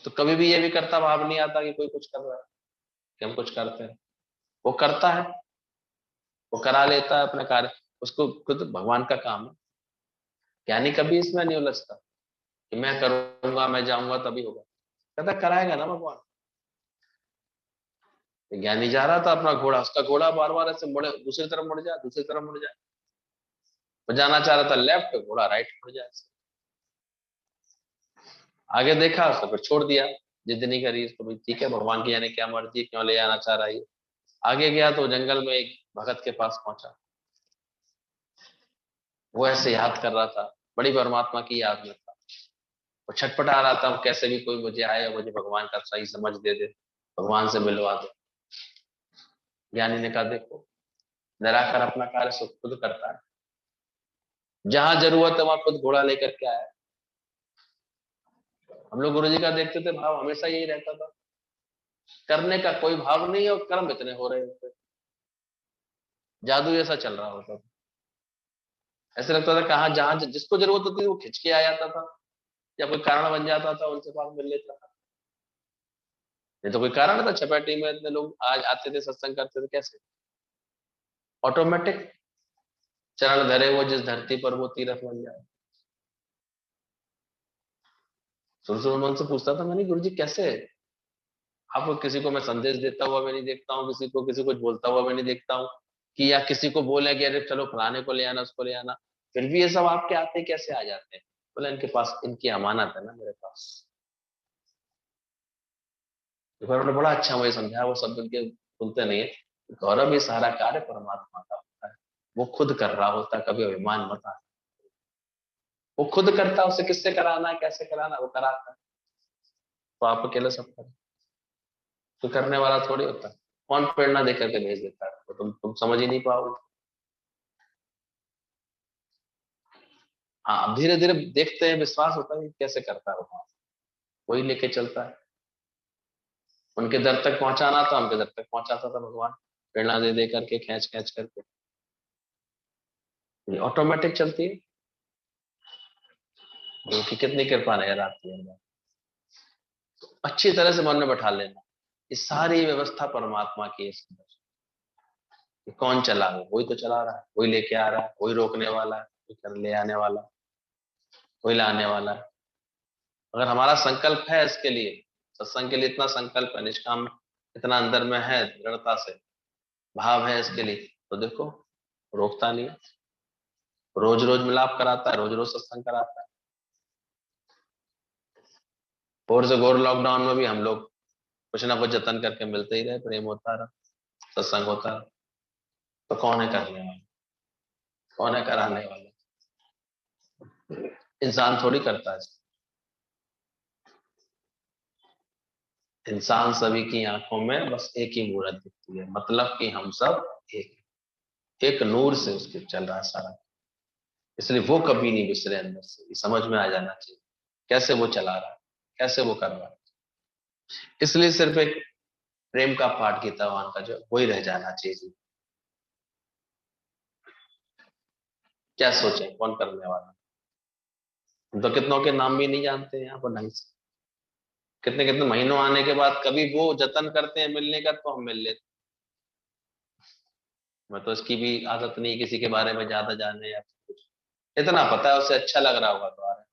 तो कभी भी ये भी करता भाव नहीं आता कि कोई कुछ कर रहा है, कि हम कुछ करते हैं। वो करता है, वो करा लेता है अपना कार्य, उसको खुद भगवान का काम है। ज्ञानी कभी इसमें नहीं उलझता कि मैं करूंगा, मैं जाऊंगा तभी होगा, कहता कराएगा ना भगवान। ज्ञानी जा रहा था अपना घोड़ा, उसका घोड़ा बार बार ऐसे मुड़े, दूसरी तरफ मुड़ जाए, दूसरी तरफ मुड़ जाए, वो जाना चाह रहा था लेफ्ट, घोड़ा राइट मुड़ जाए। आगे देखा उसको फिर छोड़ दिया, जिद नहीं करी उसको, भाई ठीक है भगवान की जाने क्या मर्जी है, क्यों ले जाना चाह रहा है। आगे गया तो जंगल में एक भगत के पास पहुंचा। वो ऐसे याद कर रहा था, बड़ी परमात्मा की याद में था। वो छटपटा रहा था, कैसे भी कोई मुझे आए और मुझे भगवान का सही समझ दे दे, भगवान से मिलवा दे। ज्ञानी ने कहा देखो, निराकार अपना कार्य सब खुद करता है, जहां जरूरत है वहां खुद घोड़ा लेकर के आया। हम लोग गुरु जी का देखते थे भाव हमेशा यही रहता था, करने का कोई भाव नहीं है और कर्म इतने हो रहे होते, जादू ऐसा चल रहा होता था। ऐसे लगता था कहाँ जहां जिसको जरूरत होती थी वो खिंच के आ जाता था, या कोई कारण बन जाता था उनसे पास मिल लेता था। नहीं तो कोई कारण था, छपेटी में इतने लोग आज आते थे सत्संग करते थे, कैसे? ऑटोमेटिक, चरण धरे वो जिस धरती पर वो तीर्थ बन जाए। शुरू शुरू में उनसे पूछता था, मैंने गुरु जी कैसे? आपको किसी को मैं संदेश देता हुआ मैं नहीं देखता हूँ, किसी को कुछ बोलता हुआ मैं नहीं देखता हूँ, कि या किसी को बोले कि अरे चलो फलाने को ले आना उसको ले आना, फिर भी ये सब आपके आते कैसे आ जाते हैं? बोले इनके पास इनकी अमानत है ना मेरे पास। तो उन्होंने बड़ा अच्छा मुझे समझाया, वो शब्द उनके सुनते नहीं है। गौरव ये सारा कार्य परमात्मा का होता है, वो खुद कर रहा होता है, कभी अभिमान मत आना। वो खुद करता है, उसे किससे कराना है कैसे कराना है वो कराता है। तो आप अकेले सब करें तो करने वाला थोड़ी होता है। कौन प्रेरणा देकर के भेज देता है, तो तुम समझ ही नहीं पाओगे। हाँ, अब धीरे धीरे देखते हैं, विश्वास होता है कि कैसे करता है वो, वही लेके चलता है। उनके दर तक पहुंचाना था, उनके दर तक पहुंचाता था भगवान, प्रेरणा दे दे करके, खींच खींच करके, ये ऑटोमेटिक चलती है। उनकी कितनी कृपा नजर आती है हमें। अच्छी तरह से मन में बैठा लेना, ये सारी व्यवस्था परमात्मा की है इसके अंदर। ये कौन चला रहा है? वही तो चला रहा है, वही लेके आ रहा है, वही रोकने वाला है, वही कर ले आने वाला, वही लाने वाला है। अगर हमारा संकल्प है इसके लिए, सत्संग के लिए इतना संकल्प है, निष्काम इतना अंदर में है, दृढ़ता से भाव है इसके लिए, तो देखो रोकता नहीं है। रोज रोज मिलाप कराता है, रोज रोज सत्संग कराता है। और से घोर लॉकडाउन में भी हम लोग कुछ ना कुछ जतन करके मिलते ही रहे, प्रेम होता रहा, सत्संग होता रहा। तो कौन है करने वाला, कौन है कराने वाला? इंसान थोड़ी करता है। इंसान सभी की आंखों में बस एक ही मूर्त दिखती है, मतलब कि हम सब एक, एक नूर से उसके चल रहा है सारा। इसलिए वो कभी नहीं बिसरे अंदर से, ये समझ में आ जाना चाहिए कैसे वो चला रहा है, कैसे वो कर रहा है। इसलिए सिर्फ एक प्रेम का पाठ गीतावान का जो वही रह जाना चाहिए। क्या सोचे कौन करने वाला? हम तो कितनों के नाम भी नहीं जानते हैं यहाँ पर ढंग से। कितने कितने महीनों आने के बाद कभी वो जतन करते हैं मिलने का, तो हम मिल लेते। मैं तो इसकी भी आदत नहीं किसी के बारे में ज्यादा जाने या कुछ, इतना पता है उसे अच्छा लग रहा होगा तो आ रहा है।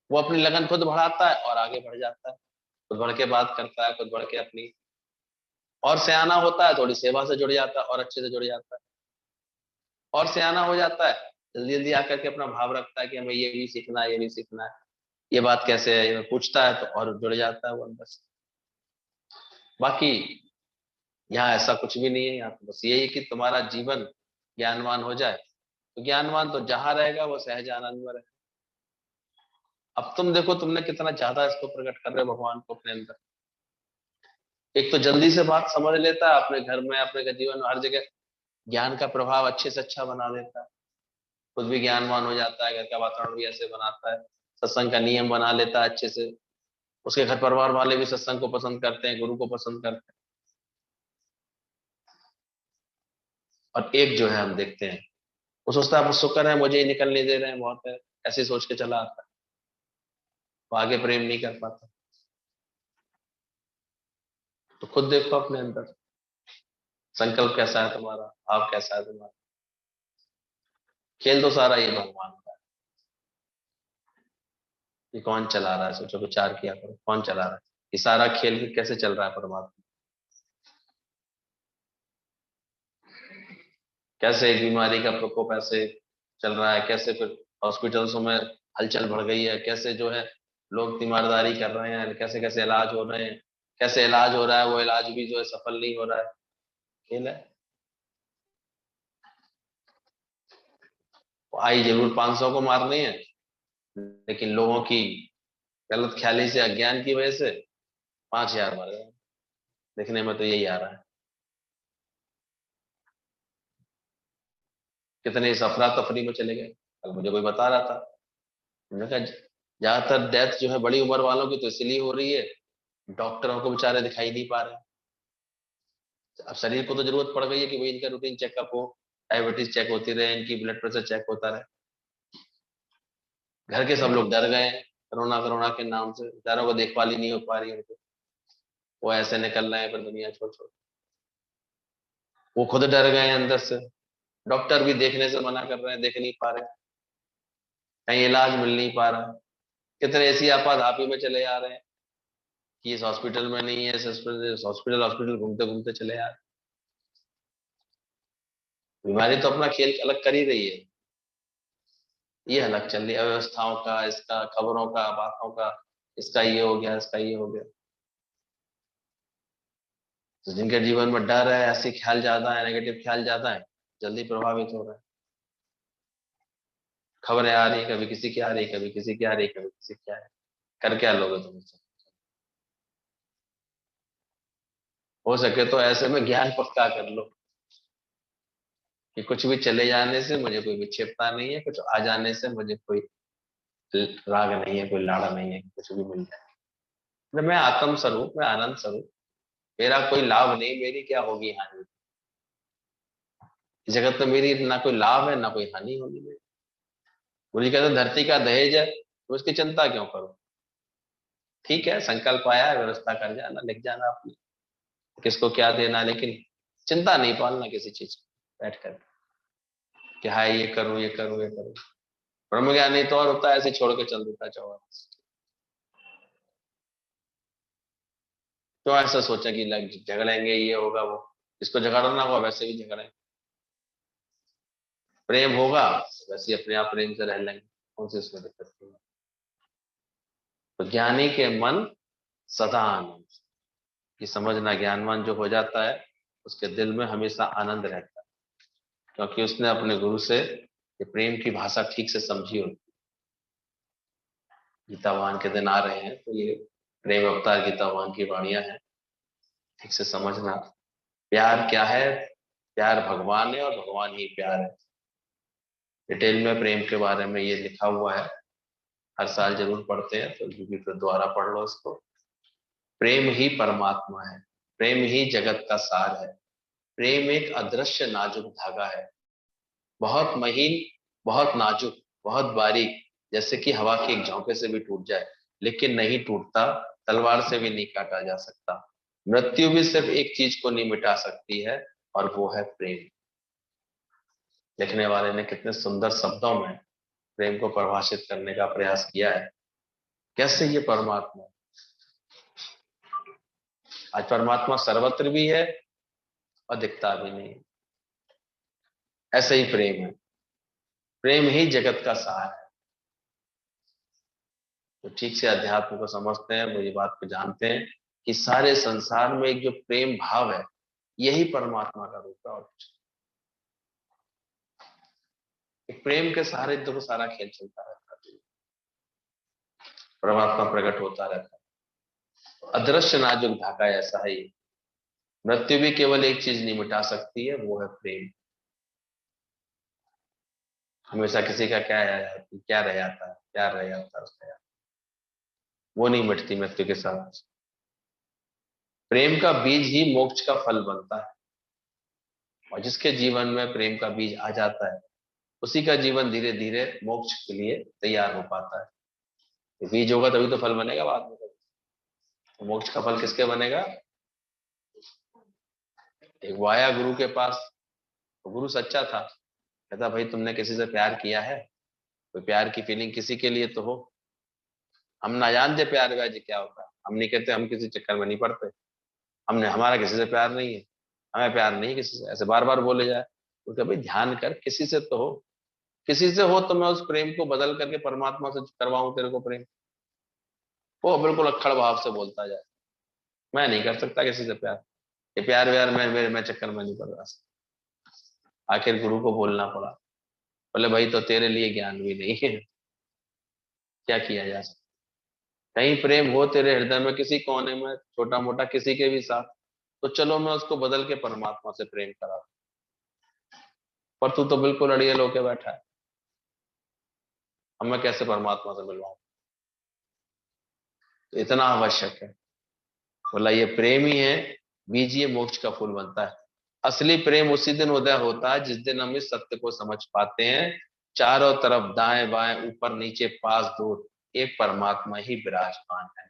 वो अपनी लगन खुद बढ़ाता है और आगे बढ़ जाता है, खुद बढ़ के बात करता है, खुद बढ़ के अपनी, और सियाना होता है थोड़ी सेवा से जुड़ जाता है और अच्छे से जुड़ जाता है, और सियाना हो जाता है, जल्दी जल्दी आकर के अपना भाव रखता है कि हमें ये भी सीखना है, ये भी सीखना है, ये बात कैसे है, ये पूछता है तो और जुड़ जाता है वो अंदर से। बाकी यहाँ ऐसा कुछ भी नहीं है, यहाँ तो बस यही कि तुम्हारा जीवन ज्ञानवान हो जाए, तो ज्ञानवान तो जहां रहेगा वो सहज आनंद में रहेगा। अब तुम देखो तुमने कितना ज्यादा इसको प्रकट कर रहे हो भगवान को अपने अंदर। एक तो जल्दी से बात समझ लेता है, अपने घर में अपने जीवन में हर जगह ज्ञान का प्रभाव अच्छे से अच्छा बना देता है, खुद भी ज्ञानवान हो जाता है, घर का वातावरण भी ऐसे बनाता है, सत्संग का नियम बना लेता है अच्छे से, उसके घर परिवार वाले भी सत्संग को पसंद करते हैं, गुरु को पसंद करते हैं। और एक जो है हम देखते हैं, वो सोचता है शुक्र है मुझे ही निकलने दे रहे हैं, बहुत है, ऐसे सोच के चला आता है, वो आगे प्रेम नहीं कर पाता। तो खुद देखो अपने अंदर, संकल्प कैसा है तुम्हारा, भाव कैसा है तुम्हारा। खेल तो सारा ये भगवान का है, कि कौन चला रहा है, सोचो विचार किया करो कौन चला रहा है, ये सारा खेल भी कैसे चल रहा है परमात्मा। कैसे एक बीमारी का प्रकोप ऐसे चल रहा है, कैसे फिर हॉस्पिटल्स में हलचल बढ़ गई है, कैसे जो है लोग तीमारदारी कर रहे हैं, कैसे कैसे इलाज हो रहे हैं, कैसे इलाज हो रहा है, वो इलाज भी जो है सफल नहीं हो रहा है। खेल है। वो आई जरूर 500 को मारनी है, लेकिन लोगों की गलत ख्याली से, अज्ञान की वजह से 5,000 मर गए। देखने में तो यही आ रहा है। कितने इस अफरा तफरी में चले गए। कल मुझे कोई बता रहा था, मैंने कहा ज्यादातर डेथ जो है बड़ी उम्र वालों की तो इसलिए हो रही है, डॉक्टरों को बेचारे दिखाई नहीं पा रहे। अब शरीर को तो जरूरत पड़ गई है कि भाई इनका रूटीन चेकअप हो, डायबिटीज चेक होती रहे, इनकी ब्लड प्रेशर चेक होता रहे। घर के सब लोग डर गए कोरोना कोरोना के नाम से, बेचारों को देखभाल ही नहीं हो पा रही है उनको। वो ऐसे निकल रहे हैं फिर दुनिया छोड़ छोड़। वो खुद डर गए हैं अंदर से। डॉक्टर भी देखने से मना कर रहे हैं, देख नहीं पा रहे, कहीं इलाज मिल नहीं पा रहा। कितने ऐसी आपाधापी में चले जा रहे हैं कि इस हॉस्पिटल में नहीं है, इस हॉस्पिटल हॉस्पिटल घूमते घूमते चले जा रहे हैं। बीमारी तो अपना खेल अलग कर ही रही है। ये अलग चल रही है अव्यवस्थाओं का, इसका खबरों का, बातों का, इसका ये हो गया, इसका ये हो गया। तो जिनके जीवन में डर है, ऐसे ख्याल ज्यादा है, नेगेटिव ख्याल ज्यादा है, जल्दी प्रभावित हो रहा है। खबरें आ रही, कभी किसी की आ रही, कभी किसी की आ रही, कभी किसी की आ रही। कर क्या लोगे तुम इससे? हो सके तो ऐसे में ज्ञान पक्का कर लो कि कुछ भी चले जाने से मुझे कोई विक्षेपता नहीं है, कुछ आ जाने से मुझे कोई राग नहीं है, कोई लाड़ा नहीं है कि कुछ भी मिल जाए। मैं आत्म स्वरूप, मैं आनंद स्वरूप, मेरा कोई लाभ नहीं, मेरी क्या होगी हानि। इस जगत में मेरी ना कोई लाभ है ना कोई हानि होगी मेरी। गुरु जी कहते हैं, धरती का दहेज है तो उसकी चिंता क्यों करो। ठीक है, संकल्प आया है, व्यवस्था कर जाना, लिख जाना अपनी, किसको क्या देना, लेकिन चिंता नहीं पालना किसी चीज की बैठ कर कि हाँ ये करूं ये करूं ये करूं। ब्रह्म ज्ञान नहीं तो और होता है, ऐसे छोड़ के चल देता चाहो। क्यों ऐसा सोचा कि लग झगड़ेंगे, ये होगा वो, जिसको झगड़ना होगा वैसे भी झगड़ेंगे। प्रेम होगा वैसे ही अपने आप प्रेम से रह लेंगे, कौन सी उसमें दिक्कत नहीं है। तो ज्ञानी के मन सदा आनंद, ये समझना, ज्ञानवान जो हो जाता है उसके दिल में हमेशा आनंद रहता है, क्योंकि उसने अपने गुरु से ये प्रेम की भाषा ठीक से समझी होती। गीतावान के दिन आ रहे हैं तो ये प्रेम अवतार गीतावान की वाणियां हैं, ठीक से समझना। प्यार क्या है, प्यार भगवान है और भगवान ही प्यार है। डिटेल में प्रेम के बारे में ये लिखा हुआ है, हर साल जरूर पढ़ते हैं तो फिर दोबारा पढ़ लो इसको। प्रेम ही परमात्मा है, प्रेम ही जगत का सार है। प्रेम एक अदृश्य नाजुक धागा है, बहुत महीन, बहुत नाजुक, बहुत बारीक, जैसे कि हवा के एक झोंके से भी टूट जाए, लेकिन नहीं टूटता, तलवार से भी नहीं काटा जा सकता। मृत्यु भी सिर्फ एक चीज को नहीं मिटा सकती है, और वो है प्रेम। लिखने वाले ने कितने सुंदर शब्दों में प्रेम को परिभाषित करने का प्रयास किया है। कैसे ये परमात्मा, आज परमात्मा सर्वत्र भी है और दिखता भी नहीं, ऐसे ही प्रेम है। प्रेम ही जगत का सार है। तो ठीक से अध्यात्म को समझते हैं, वो ये बात को जानते हैं कि सारे संसार में एक जो प्रेम भाव है, यही परमात्मा का रूप है। और कुछ एक प्रेम के सहारे देखो सारा खेल चलता रहता है, परमात्मा प्रकट होता रहता है। अदृश्य नाजुक धागा ऐसा है ये। मृत्यु भी केवल एक चीज नहीं मिटा सकती है, वो है प्रेम। हमेशा किसी का क्या रह जाता है, क्या रह जाता है उसका यार, वो नहीं मिटती मृत्यु के साथ। प्रेम का बीज ही मोक्ष का फल बनता है, और जिसके जीवन में प्रेम का बीज आ जाता है, उसी का जीवन धीरे धीरे मोक्ष के लिए तैयार हो पाता है। तो बीज होगा तभी तो फल बनेगा बाद में। तो मोक्ष का फल किसके बनेगा? एक वो आया गुरु के पास, तो गुरु सच्चा था, कहता भाई तुमने किसी से प्यार किया है? तो प्यार की फीलिंग किसी के लिए तो हो। हम ना जानते प्यार व्यार क्या होता है, हम नहीं कहते, हम किसी चक्कर में नहीं पड़ते, हमने हमारा किसी से प्यार नहीं है, हमें प्यार नहीं किसी से, ऐसे बार बार बोले जाए। तो क्या भाई ध्यान कर, किसी से तो हो, किसी से हो तो मैं उस प्रेम को बदल करके परमात्मा से करवाऊं तेरे को प्रेम। वो बिल्कुल अक्खड़ भाव से बोलता जाए, मैं नहीं कर सकता किसी से प्यार, ये प्यार व्यार मैं चक्कर में नहीं पड़ रहा। आखिर गुरु को बोलना पड़ा, बोले भाई तो तेरे लिए ज्ञान भी नहीं है, क्या किया जा सकता। कहीं प्रेम हो तेरे हृदय में किसी कोने में छोटा मोटा किसी के भी साथ, तो चलो मैं उसको बदल के परमात्मा से प्रेम करा, पर तू तो बिल्कुल अड़ियल होके बैठा है, अब मैं कैसे परमात्मा से मिलवाऊं। तो इतना आवश्यक है। बोला ये प्रेम ही है, बीज ये मोक्ष का फूल बनता है। असली प्रेम उसी दिन उदय होता है जिस दिन हम इस सत्य को समझ पाते हैं, चारों तरफ दाएं बाएं ऊपर नीचे पास दूर एक परमात्मा ही विराजमान है।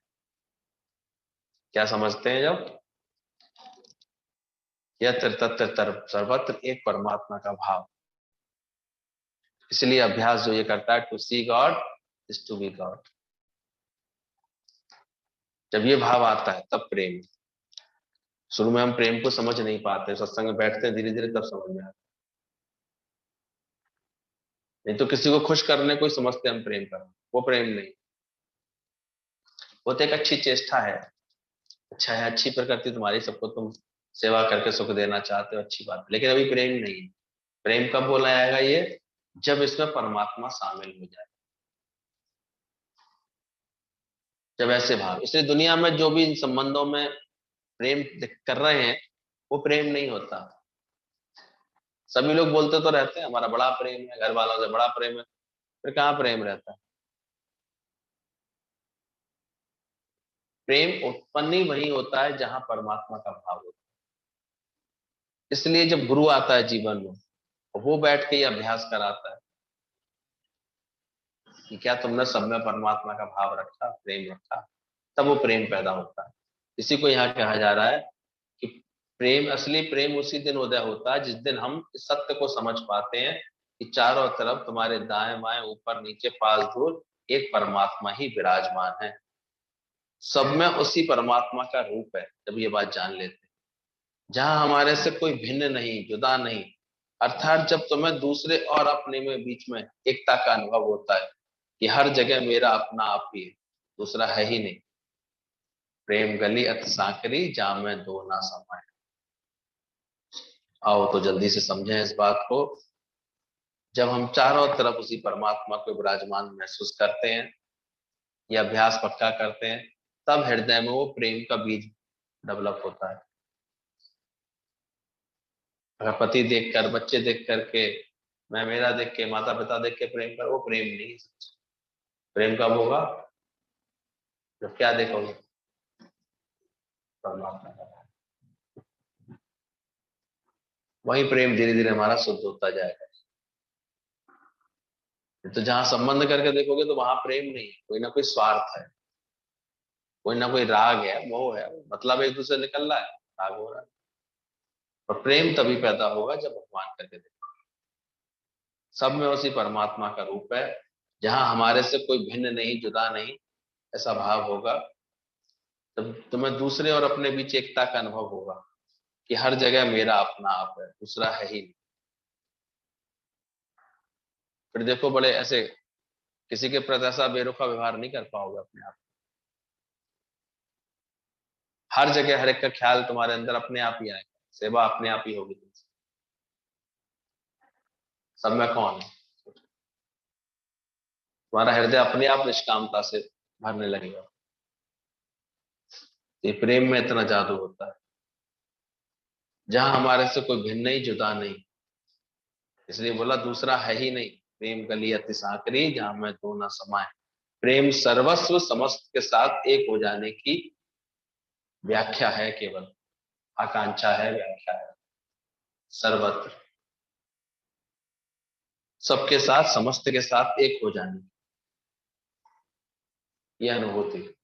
क्या समझते हैं जब, यत्र तत्र सर्वत्र एक परमात्मा का भाव। इसलिए अभ्यास जो ये करता है, to see God is to be God. जब ये भाव आता है तब प्रेम। शुरू में हम प्रेम को समझ नहीं पाते, सत्संग में बैठते हैं धीरे धीरे तब समझ में आता है। नहीं तो किसी को खुश करने को ही समझते हैं हम प्रेम करना, वो प्रेम नहीं। वो तो एक अच्छी चेष्टा है, अच्छा है, अच्छी प्रकृति तुम्हारी, सबको तुम सेवा करके सुख देना चाहते हो, अच्छी बात है, लेकिन अभी प्रेम नहीं है। प्रेम कब बोला जाएगा ये, जब इसमें परमात्मा शामिल हो जाए, जब ऐसे भाव। इसलिए दुनिया में जो भी इन संबंधों में प्रेम कर रहे हैं, वो प्रेम नहीं होता। सभी लोग बोलते तो रहते हैं हमारा बड़ा प्रेम है, घर वालों से बड़ा प्रेम है, फिर कहाँ प्रेम रहता है। प्रेम उत्पन्न ही वही होता है जहां परमात्मा का भाव होता है। इसलिए जब गुरु आता है जीवन में, वो बैठ के ये अभ्यास कराता है कि क्या तुमने सब में परमात्मा का भाव रखा, प्रेम रखा, तब वो प्रेम पैदा होता है। इसी को यहाँ कहा जा रहा है कि प्रेम, असली प्रेम उसी दिन उदय होता है जिस दिन हम इस सत्य को समझ पाते हैं कि चारों तरफ तुम्हारे दाएं बाएं ऊपर नीचे पास दूर एक परमात्मा ही विराजमान है। सब में उसी परमात्मा का रूप है। जब ये बात जान लेते हैं, जहां हमारे से कोई भिन्न नहीं, जुदा नहीं, अर्थात जब तुम्हें दूसरे और अपने में बीच में एकता का अनुभव होता है कि हर जगह मेरा अपना आप ही है, दूसरा है ही नहीं। प्रेम गली अत सांकरी जामे दो ना समाए। आओ तो जल्दी से समझें इस बात को। जब हम चारों तरफ उसी परमात्मा को विराजमान महसूस करते हैं, या अभ्यास पक्का करते हैं, तब हृदय में वो प्रेम का बीज डेवलप होता है। अगर पति देखकर, बच्चे देख करके, मैं मेरा देख के, माता पिता देख के प्रेम कर, वो प्रेम नहीं है। प्रेम कब होगा, जब क्या देखोगे, परमात्मा का। वही प्रेम धीरे धीरे हमारा शुद्ध होता जाएगा। तो जहां संबंध करके देखोगे तो वहां प्रेम नहीं है, कोई ना कोई स्वार्थ है, कोई ना कोई राग है, मोह है, मतलब एक दूसरे निकल रहा है, राग हो रहा है। और प्रेम तभी पैदा होगा जब भगवान करके देखो, सब में उसी परमात्मा का रूप है, जहां हमारे से कोई भिन्न नहीं, जुदा नहीं, ऐसा भाव होगा। तब तुम्हें दूसरे और अपने बीच एकता का अनुभव होगा कि हर जगह मेरा अपना आप है, दूसरा है ही नहीं। फिर देखो बड़े ऐसे किसी के प्रति ऐसा बेरुखा व्यवहार नहीं कर पाओगे अपने आप। हर जगह हर एक का ख्याल तुम्हारे अंदर अपने आप ही आएगा, सेवा अपने आप ही होगी तुमसे। सब में कौन है, तुम्हारा हृदय अपने आप निष्कामता से भरने लगेगा। ये प्रेम में इतना जादू होता है, जहां हमारे से कोई भिन्न नहीं, जुदा नहीं। इसलिए बोला दूसरा है ही नहीं। प्रेम गली अति सांकरी जहां में दो ना समाये। प्रेम सर्वस्व समस्त के साथ एक हो जाने की व्याख्या है, केवल आकांक्षा है, व्याख्या है। सर्वत्र सबके साथ, समस्त के साथ एक हो जाने की अनुभूति।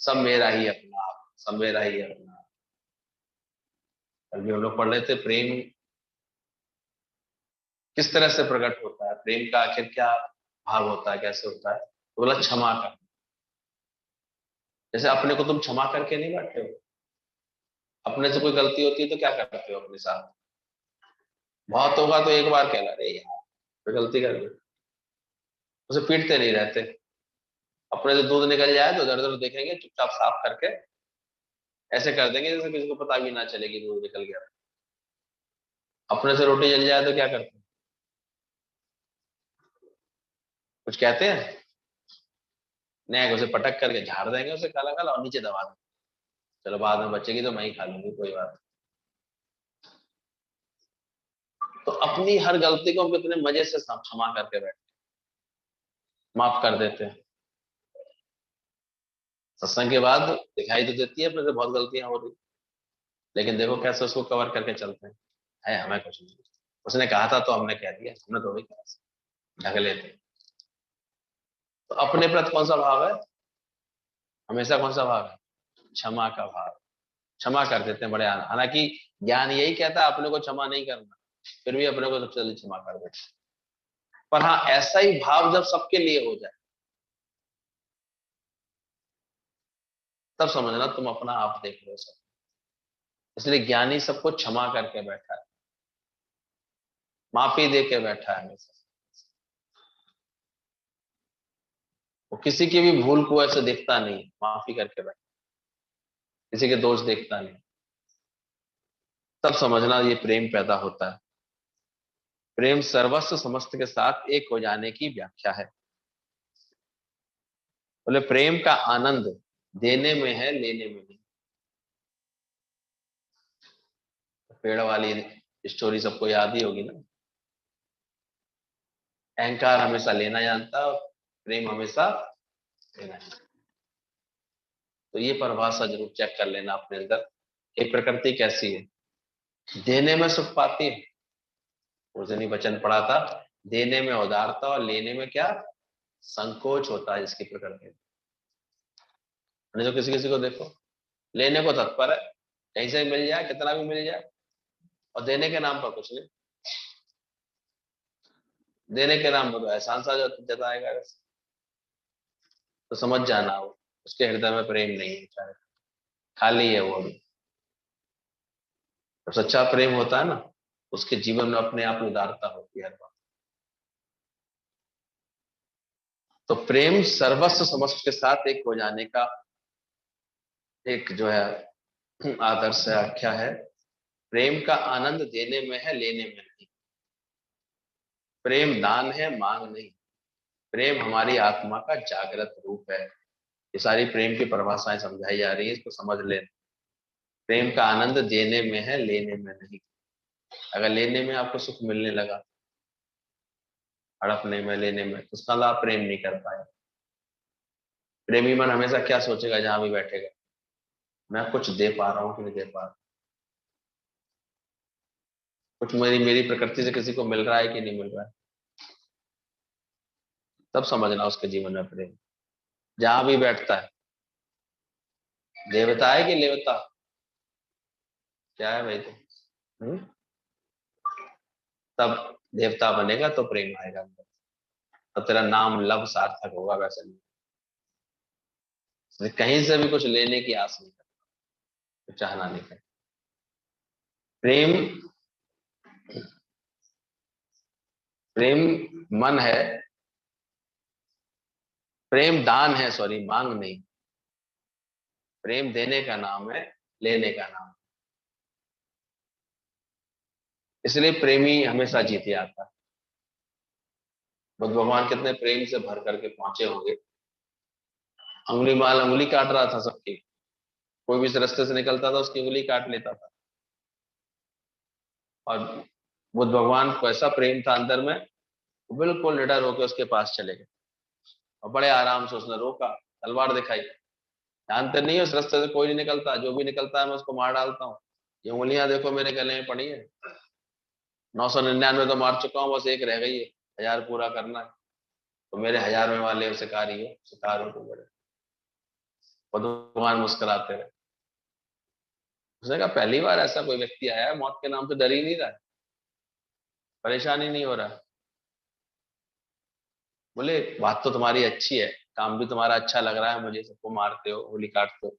सब मेरा ही अपना आप, सब मेरा ही अपना आप। अभी हम लोग पढ़ रहे थे प्रेम किस तरह से प्रकट होता है, प्रेम का आखिर क्या भाव होता है, कैसे होता है। तो बोला क्षमा कर। जैसे अपने को तुम क्षमा करके नहीं बैठते हो, अपने से कोई गलती होती है तो क्या करते हो अपने साथ, बहुत होगा तो एक बार कहला, अरे यार तो गलती कर दी, उसे पीटते नहीं रहते। अपने से दूध निकल जाए तो इधर उधर देखेंगे, चुपचाप साफ करके ऐसे कर देंगे जैसे किसी को पता भी ना चले कि दूध निकल गया। अपने से रोटी जल जाए तो क्या करते हैं? कुछ कहते हैं? नहीं, उसे पटक करके झाड़ देंगे उसे काला काला और नीचे दबा देंगे, चलो बाद में बचेगी तो मैं ही खा लूंगी, कोई बात नहीं। तो अपनी हर गलती को हम कितने मजे से क्षमा करके बैठे, माफ कर देते हैं। सत्संग के बाद दिखाई तो देती है अपने से बहुत गलतियां हो रही, लेकिन देखो कैसे उसको कवर करके चलते हैं। है हमें कुछ नहीं, उसने कहा था तो हमने कह दिया, हमने तो वही कहा, ढक लेते। तो अपने प्रति कौन सा भाव है? हमेशा कौन सा भाव है? क्षमा का भाव। क्षमा कर देते हैं बड़े हालांकि ज्ञान यही कहता है अपने को क्षमा नहीं करना, फिर भी अपने को सबसे जल्दी क्षमा कर देते। पर हाँ, ऐसा ही भाव जब सबके लिए हो जाए तब समझना तुम अपना आप देख लो सब। इसलिए ज्ञानी सबको क्षमा करके बैठा है, माफी दे के बैठा है हमेशा। वो किसी की भी भूल को ऐसे देखता नहीं, माफी करके बैठा, किसी के दोष देखता नहीं। तब समझना ये प्रेम पैदा होता है। प्रेम सर्वस्व समस्त के साथ एक हो जाने की व्याख्या है। बोले प्रेम का आनंद देने में है, लेने में नहीं। पेड़ वाली स्टोरी सबको याद ही होगी ना। अहंकार हमेशा लेना जानता है और प्रेम हमेशा देना जानता। तो ये परिभाषा जरूर चेक कर लेना अपने अंदर, एक प्रकृति कैसी है। देने में सुख पाती है, उस दिन ही वचन पढ़ा था, देने में उदारता और लेने में क्या संकोच होता है इसकी प्रकृति। नहीं तो किसी किसी को देखो लेने को तत्पर है, कहीं से मिल जाए कितना भी मिल जाए, और देने के नाम पर कुछ नहीं। देने के नाम पर तो एहसान सा जताएगा वैसे, तो समझ जाना वो उसके हृदय में प्रेम नहीं है, शायद खाली है वो अभी। तो सच्चा प्रेम होता है ना, उसके जीवन में अपने आप उदारता होती है हर बात। तो प्रेम सर्वस्व समस्त के साथ एक हो जाने का एक जो है आदर्श है, आख्या है। प्रेम का आनंद देने में है, लेने में नहीं। प्रेम दान है, मांग नहीं। प्रेम हमारी आत्मा का जागृत रूप है। ये सारी प्रेम की परिभाषाएं समझाई जा रही है, इसको समझ लें। प्रेम का आनंद देने में है, लेने में नहीं। अगर लेने में आपको सुख मिलने लगा, हड़पने में, लेने में, तो उसका लाभ प्रेम नहीं कर पाए। प्रेमी मन हमेशा क्या सोचेगा जहां भी बैठेगा, मैं कुछ दे पा रहा हूँ कि नहीं दे पा रहा, कुछ मेरी मेरी प्रकृति से किसी को मिल रहा है कि नहीं मिल रहा है। तब समझना उसके जीवन में प्रेम जहां भी बैठता है। देवता है कि लेवता? क्या है भाई तो? तब देवता बनेगा तो प्रेम आएगा अंदर, तब तेरा नाम लब सार्थक होगा। वैसे नहीं, कहीं से भी कुछ लेने की आस नहीं करना, चाहना नहीं करना। प्रेम, प्रेम मन है। प्रेम दान है, सॉरी मांग नहीं। प्रेम देने का नाम है, लेने का नाम। इसलिए प्रेमी हमेशा जीते आता है। बुद्ध भगवान कितने प्रेम से भर करके पहुंचे होंगे, अंगुली माल अंगुली काट रहा था सबकी, कोई भी इस रास्ते से निकलता था उसकी उंगली काट लेता था। और बुद्ध भगवान को ऐसा प्रेम था अंदर में, बिल्कुल निडर होकर उसके पास चले गए और बड़े आराम से उसने रोका, तलवार दिखाई। जानते नहीं है उस रास्ते से कोई नहीं निकलता, जो भी निकलता है मैं उसको मार डालता हूँ। ये उंगलियां देखो मेरे गले में पड़ी है, 999 तो मार चुका हूँ, बस एक रह गई है, 1000 पूरा करना है। तो मेरे 1000वें वाले शिकारी हो, शिकार हो तो बड़े। बुद्ध भगवान मुस्कुराते रहे। उसने कहा पहली बार ऐसा कोई व्यक्ति आया है, मौत के नाम से डर ही नहीं रहा है, परेशानी नहीं हो रहा। बोले बात तो तुम्हारी अच्छी है, काम भी तुम्हारा अच्छा लग रहा है मुझे, सबको मारते हो, गोली काटते हो,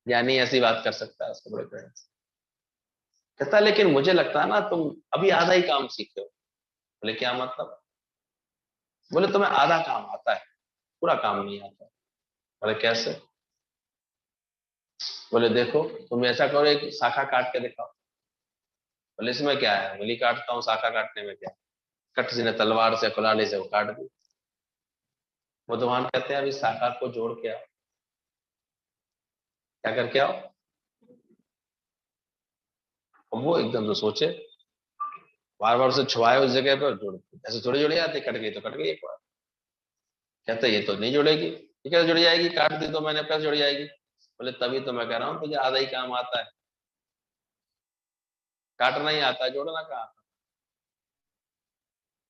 ज्ञानी ऐसी बात कर सकता है उसके बड़े फ्रेंड से। कहता लेकिन मुझे लगता है ना तुम अभी आधा ही काम सीखे हो। बोले क्या मतलब? बोले तुम्हें आधा काम आता है, पूरा काम नहीं आता। अरे कैसे? बोले देखो तुम ऐसा करो, एक शाखा काट के दिखाओ। बोले इसमें क्या है? उंगली काटता हूँ, शाखा काटने में क्या? कट से ने तलवार से कुल्हाड़ी से वो काट दी। बुद्धवान कहते हैं अभी शाखा को जोड़ के आओ। क्या करके आओ? अब वो एकदम से सोचे, बार बार उसे छुआए उस जगह पर, जोड़ ऐसे थोड़ी जुड़ जाती, कट गई तो कट गई एक बार। कहते ये तो नहीं जुड़ेगी। ये कैसे जुड़ जाएगी? काट दी तो मैंने, कैसे जुड़ जाएगी? बोले तभी तो मैं कह रहा हूँ तुझे आधा ही काम आता है, काटना ही आता है, जोड़ना कहाँ?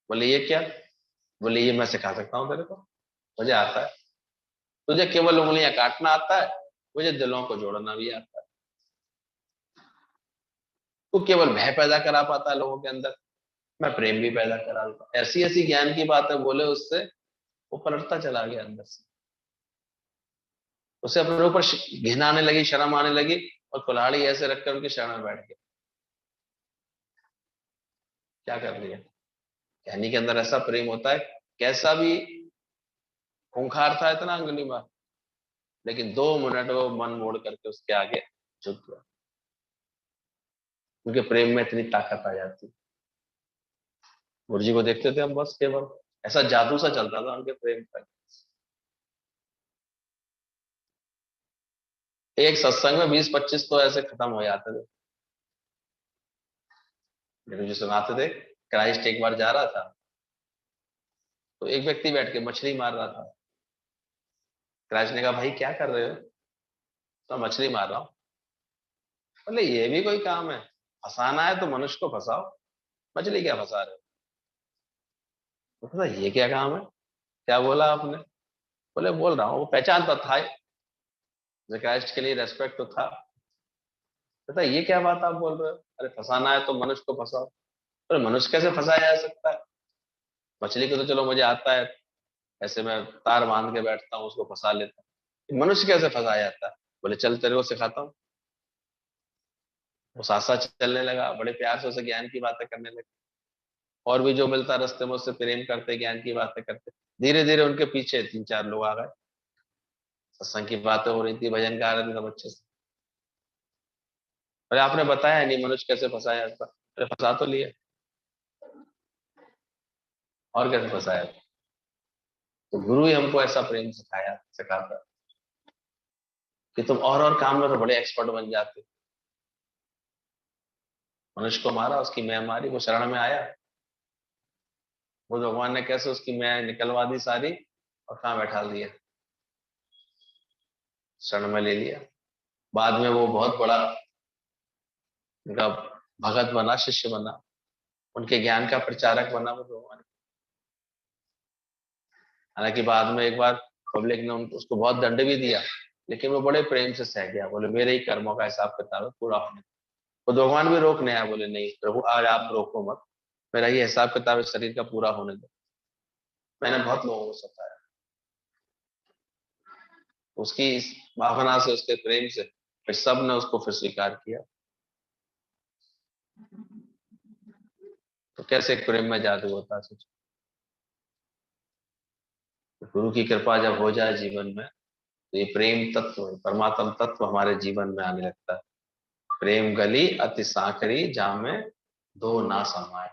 बोले ये क्या? बोले ये मैं सिखा सकता हूँ तेरे को, मुझे आता है। तुझे केवल उंगलियां काटना आता है, मुझे दिलों को जोड़ना भी आता है। तू केवल भय पैदा करा पाता है लोगों के अंदर, मैं प्रेम भी पैदा करा दूंगा। ऐसी ऐसी ज्ञान की बातें बोले उससे, वो पलटता चला गया अंदर से। उसे अपने ऊपर घिन आने लगी, शर्म आने लगी, और कुल्हाड़ी ऐसे रखकर उनके शरण में बैठ गया। क्या कर लिया? कहनी के अंदर ऐसा प्रेम होता है, कैसा भी खूंखार था इतना अंगुली मार, लेकिन 2 मिनट वो मन मोड़ करके उसके आगे झुक गया। उनके प्रेम में इतनी ताकत आ जाती। गुरु जी को देखते थे हम बस, केवल ऐसा जादू सा चलता था उनके प्रेम पर। एक सत्संग में 20-25 तो ऐसे खत्म हो जाते थे। गुरु जी सुनाते थे, क्राइस्ट एक बार जा रहा था, तो एक व्यक्ति बैठ के मछली मार रहा था। क्राइस्ट ने कहा भाई क्या कर रहे हो? तो मछली मार रहा हूँ। बोले ये भी कोई काम है? फंसाना है तो मनुष्य को फंसाओ, मछली क्या फंसा रहे हो? तो कहता, ये क्या काम है? क्या बोला आपने? बोले बोल रहा हूँ, वो पहचानता था ही, क्राइस्ट के लिए रेस्पेक्ट तो था। कहता ये क्या बात आप बोल रहे हो? अरे फंसाना है तो मनुष्य को फंसाओ। अरे मनुष्य कैसे फंसाया जा सकता है? मछली को तो चलो मुझे आता है, ऐसे मैं तार बांध के बैठता हूँ उसको फंसा लेता हूँ, मनुष्य कैसे फंसाया जाता है? बोले चल तेरे को सिखाता हूँ। वो साथ साथ चलने लगा, बड़े प्यार से उसे ज्ञान की बातें करने लगे। और भी जो मिलता रास्ते में उससे प्रेम करते, ज्ञान की बातें करते। धीरे धीरे उनके पीछे 3-4 लोग आ गए। सत्संग की बातें हो रही थी, भजन गा रहे थे सब अच्छे से। अरे आपने बताया नहीं मनुष्य कैसे फंसाया जाता। अरे फंसा तो लिया, और कैसे फंसाया? तो गुरु ही हमको ऐसा प्रेम सिखाता कि तुम और काम में तो बड़े एक्सपर्ट बन जाते। मनुष्य को मारा, उसकी मैं मारी, वो शरण में आया, वो भगवान ने कैसे उसकी मैं निकलवा दी सारी, और कहाँ बैठा दिया, शरण में ले लिया। बाद में वो बहुत बड़ा उनका भगत बना, शिष्य बना, उनके ज्ञान का प्रचारक बना वो भगवान। हालांकि बाद में एक बार पब्लिक ने उसको बहुत दंड भी दिया, लेकिन वो बड़े प्रेम से सह गया। बोले मेरे ही कर्मों का हिसाब किताब है, पूरा होने। वो भगवान भी रोकने आया, बोले नहीं प्रभु आज आप रोको मत, मेरा ये हिसाब किताब है शरीर का, पूरा होने दो। मैंने बहुत लोगों को सताया, उसकी इस भावना से, उसके प्रेम से फिर सब ने उसको फिर स्वीकार किया। तो कैसे प्रेम में जादू होता है सोचो। तो गुरु की कृपा जब हो जाए जीवन में, तो ये प्रेम तत्व, परमात्म तत्व हमारे जीवन में आने लगता है। प्रेम गली अति सांकरी जामे दो ना समाये।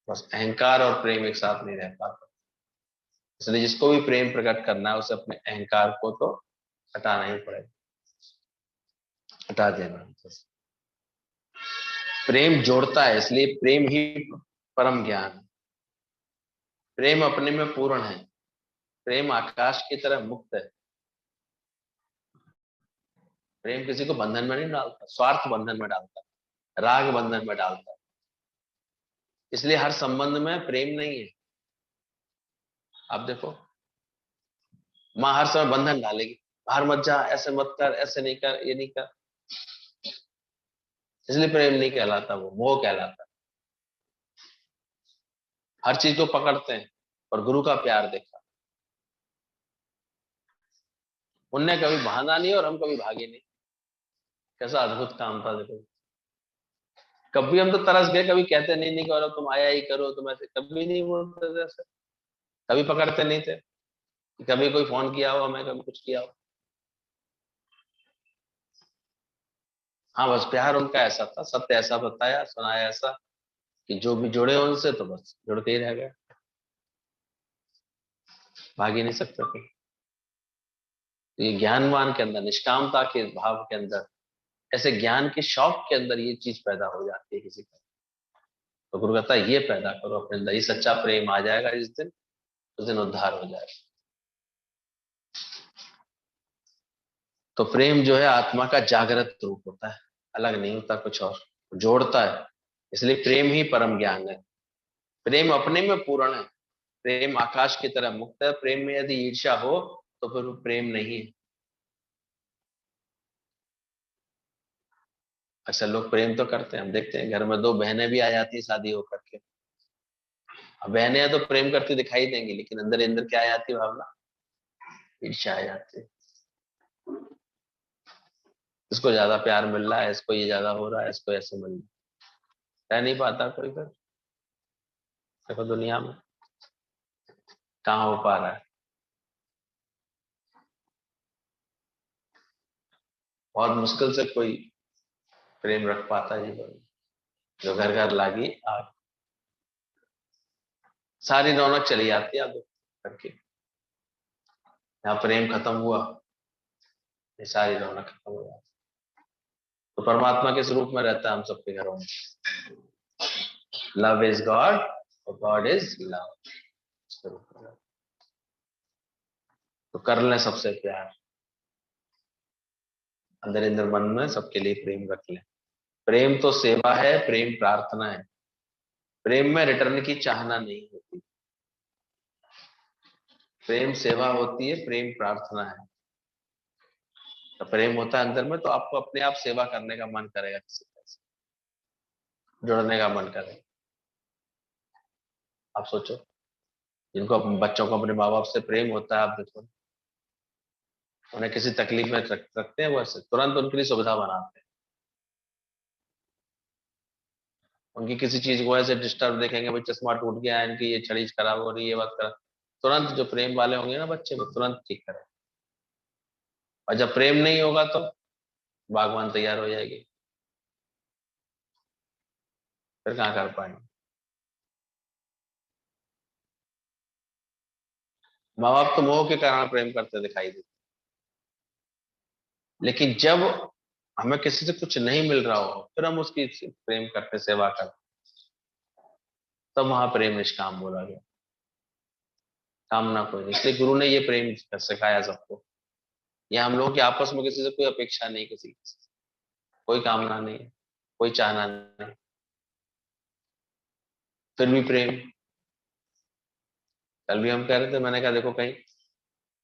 बस अहंकार और प्रेम एक साथ नहीं रह पाता। इसलिए जिसको भी प्रेम प्रकट करना है, उसे अपने अहंकार को तो हटाना ही पड़ेगा, हटा देना। प्रेम जोड़ता है, इसलिए प्रेम ही परम ज्ञान है। प्रेम अपने में पूर्ण है। प्रेम आकाश की तरह मुक्त है। प्रेम किसी को बंधन में नहीं डालता, स्वार्थ बंधन में डालता है, राग बंधन में डालता है। इसलिए हर संबंध में प्रेम नहीं है। आप देखो, माँ हर समय बंधन डालेगी, बाहर मत जा, ऐसे मत कर, ऐसे नहीं कर, ये नहीं कर। इसलिए प्रेम नहीं कहलाता, वो मोह कहलाता। हर चीज को पकड़ते हैं, और गुरु का प्यार देखा, उनने कभी बहाना नहीं और हम कभी भागे नहीं। कैसा अद्भुत काम था देखो। कभी हम तो तरस गए, कभी कहते नहीं नहीं करो, तुम आया ही करो, तुम ऐसे कभी नहीं बोलते थे ऐसे, कभी पकड़ते नहीं थे। कभी कोई फोन किया हो हमें, कभी कुछ किया हो? हाँ, बस प्यार उनका ऐसा था, सत्य ऐसा बताया, सुनाया ऐसा कि जो भी जुड़े उनसे तो बस जुड़ के ही रह गए, भाग ही नहीं सकते थे। तो ये ज्ञानवान के अंदर, निष्कामता के भाव के अंदर, ऐसे ज्ञान के शौक के अंदर ये चीज पैदा हो जाती है किसी का। तो गुरु कहता है ये पैदा करो अपने अंदर, ये सच्चा प्रेम आ जाएगा जिस दिन, उस दिन उद्धार हो जाएगा। तो प्रेम जो है आत्मा का जागृत रूप होता है, अलग नहीं होता कुछ और, जोड़ता है। इसलिए प्रेम ही परम ज्ञान है। प्रेम अपने में पूर्ण है, प्रेम आकाश की तरह मुक्त है। प्रेम में यदि ईर्ष्या हो तो फिर वो प्रेम नहीं है। अक्सर लोग प्रेम तो करते हैं, हम देखते हैं घर में दो बहनें भी आ जाती है शादी होकर के। अब बहनें तो प्रेम करती दिखाई देंगी, लेकिन अंदर अंदर क्या आ जाती है भावना? ईर्ष्या आ जाती है। इसको ज्यादा प्यार मिल रहा है, इसको ये ज्यादा हो रहा है, इसको ऐसे मिल रहा है। रह नहीं पाता कोई फिर। देखो दुनिया में कहाँ हो पा रहा है। बहुत मुश्किल से कोई प्रेम रख पाता है जीवन में। जो घर घर लागी आग, सारी रौनक चली जाती है अब करके। यहाँ प्रेम खत्म हुआ, ये सारी रौनक खत्म हो जाती। तो परमात्मा किस रूप में रहता है हम सबके घरों में? लव इज गॉड और गॉड इज लव। तो कर लें सबसे प्यार, अंदर अंदर मन में सबके लिए प्रेम रख लें। प्रेम तो सेवा है, प्रेम प्रार्थना है। प्रेम में रिटर्न की चाहना नहीं होती। प्रेम सेवा होती है, प्रेम प्रार्थना है। तो प्रेम होता है अंदर में तो आपको अपने आप सेवा करने का मन करेगा, किसी तरह से जुड़ने का मन करेगा। आप सोचो, जिनको अपने बच्चों को अपने माँ बाप से प्रेम होता है, आप देखो उन्हें किसी तकलीफ में रखते हैं, वो ऐसे तुरंत उनके लिए सुविधा बनाते हैं। उनकी किसी चीज को ऐसे डिस्टर्ब देखेंगे, भाई चश्मा टूट गया है, इनकी ये छड़ी खराब हो रही है, ये बात करा, तुरंत जो प्रेम वाले होंगे ना बच्चे, वो तुरंत ठीक करें। और जब प्रेम नहीं होगा तो बागवान तैयार हो जाएगी, फिर कहाँ कर पाएंगे। माँ बाप तो मोह के कारण प्रेम करते दिखाई देते, लेकिन जब हमें किसी से कुछ नहीं मिल रहा हो फिर हम उसकी प्रेम करते, सेवा करते, तब वहां प्रेम निष्काम बोला गया। कामना कोई नहीं, इसलिए गुरु ने ये प्रेम सिखाया सबको। या हम लोगों की आपस में किसी से कोई अपेक्षा नहीं, किसी से कोई कामना नहीं, कोई चाहना नहीं, फिर भी प्रेम। कल भी हम कह रहे थे, मैंने कहा देखो कहीं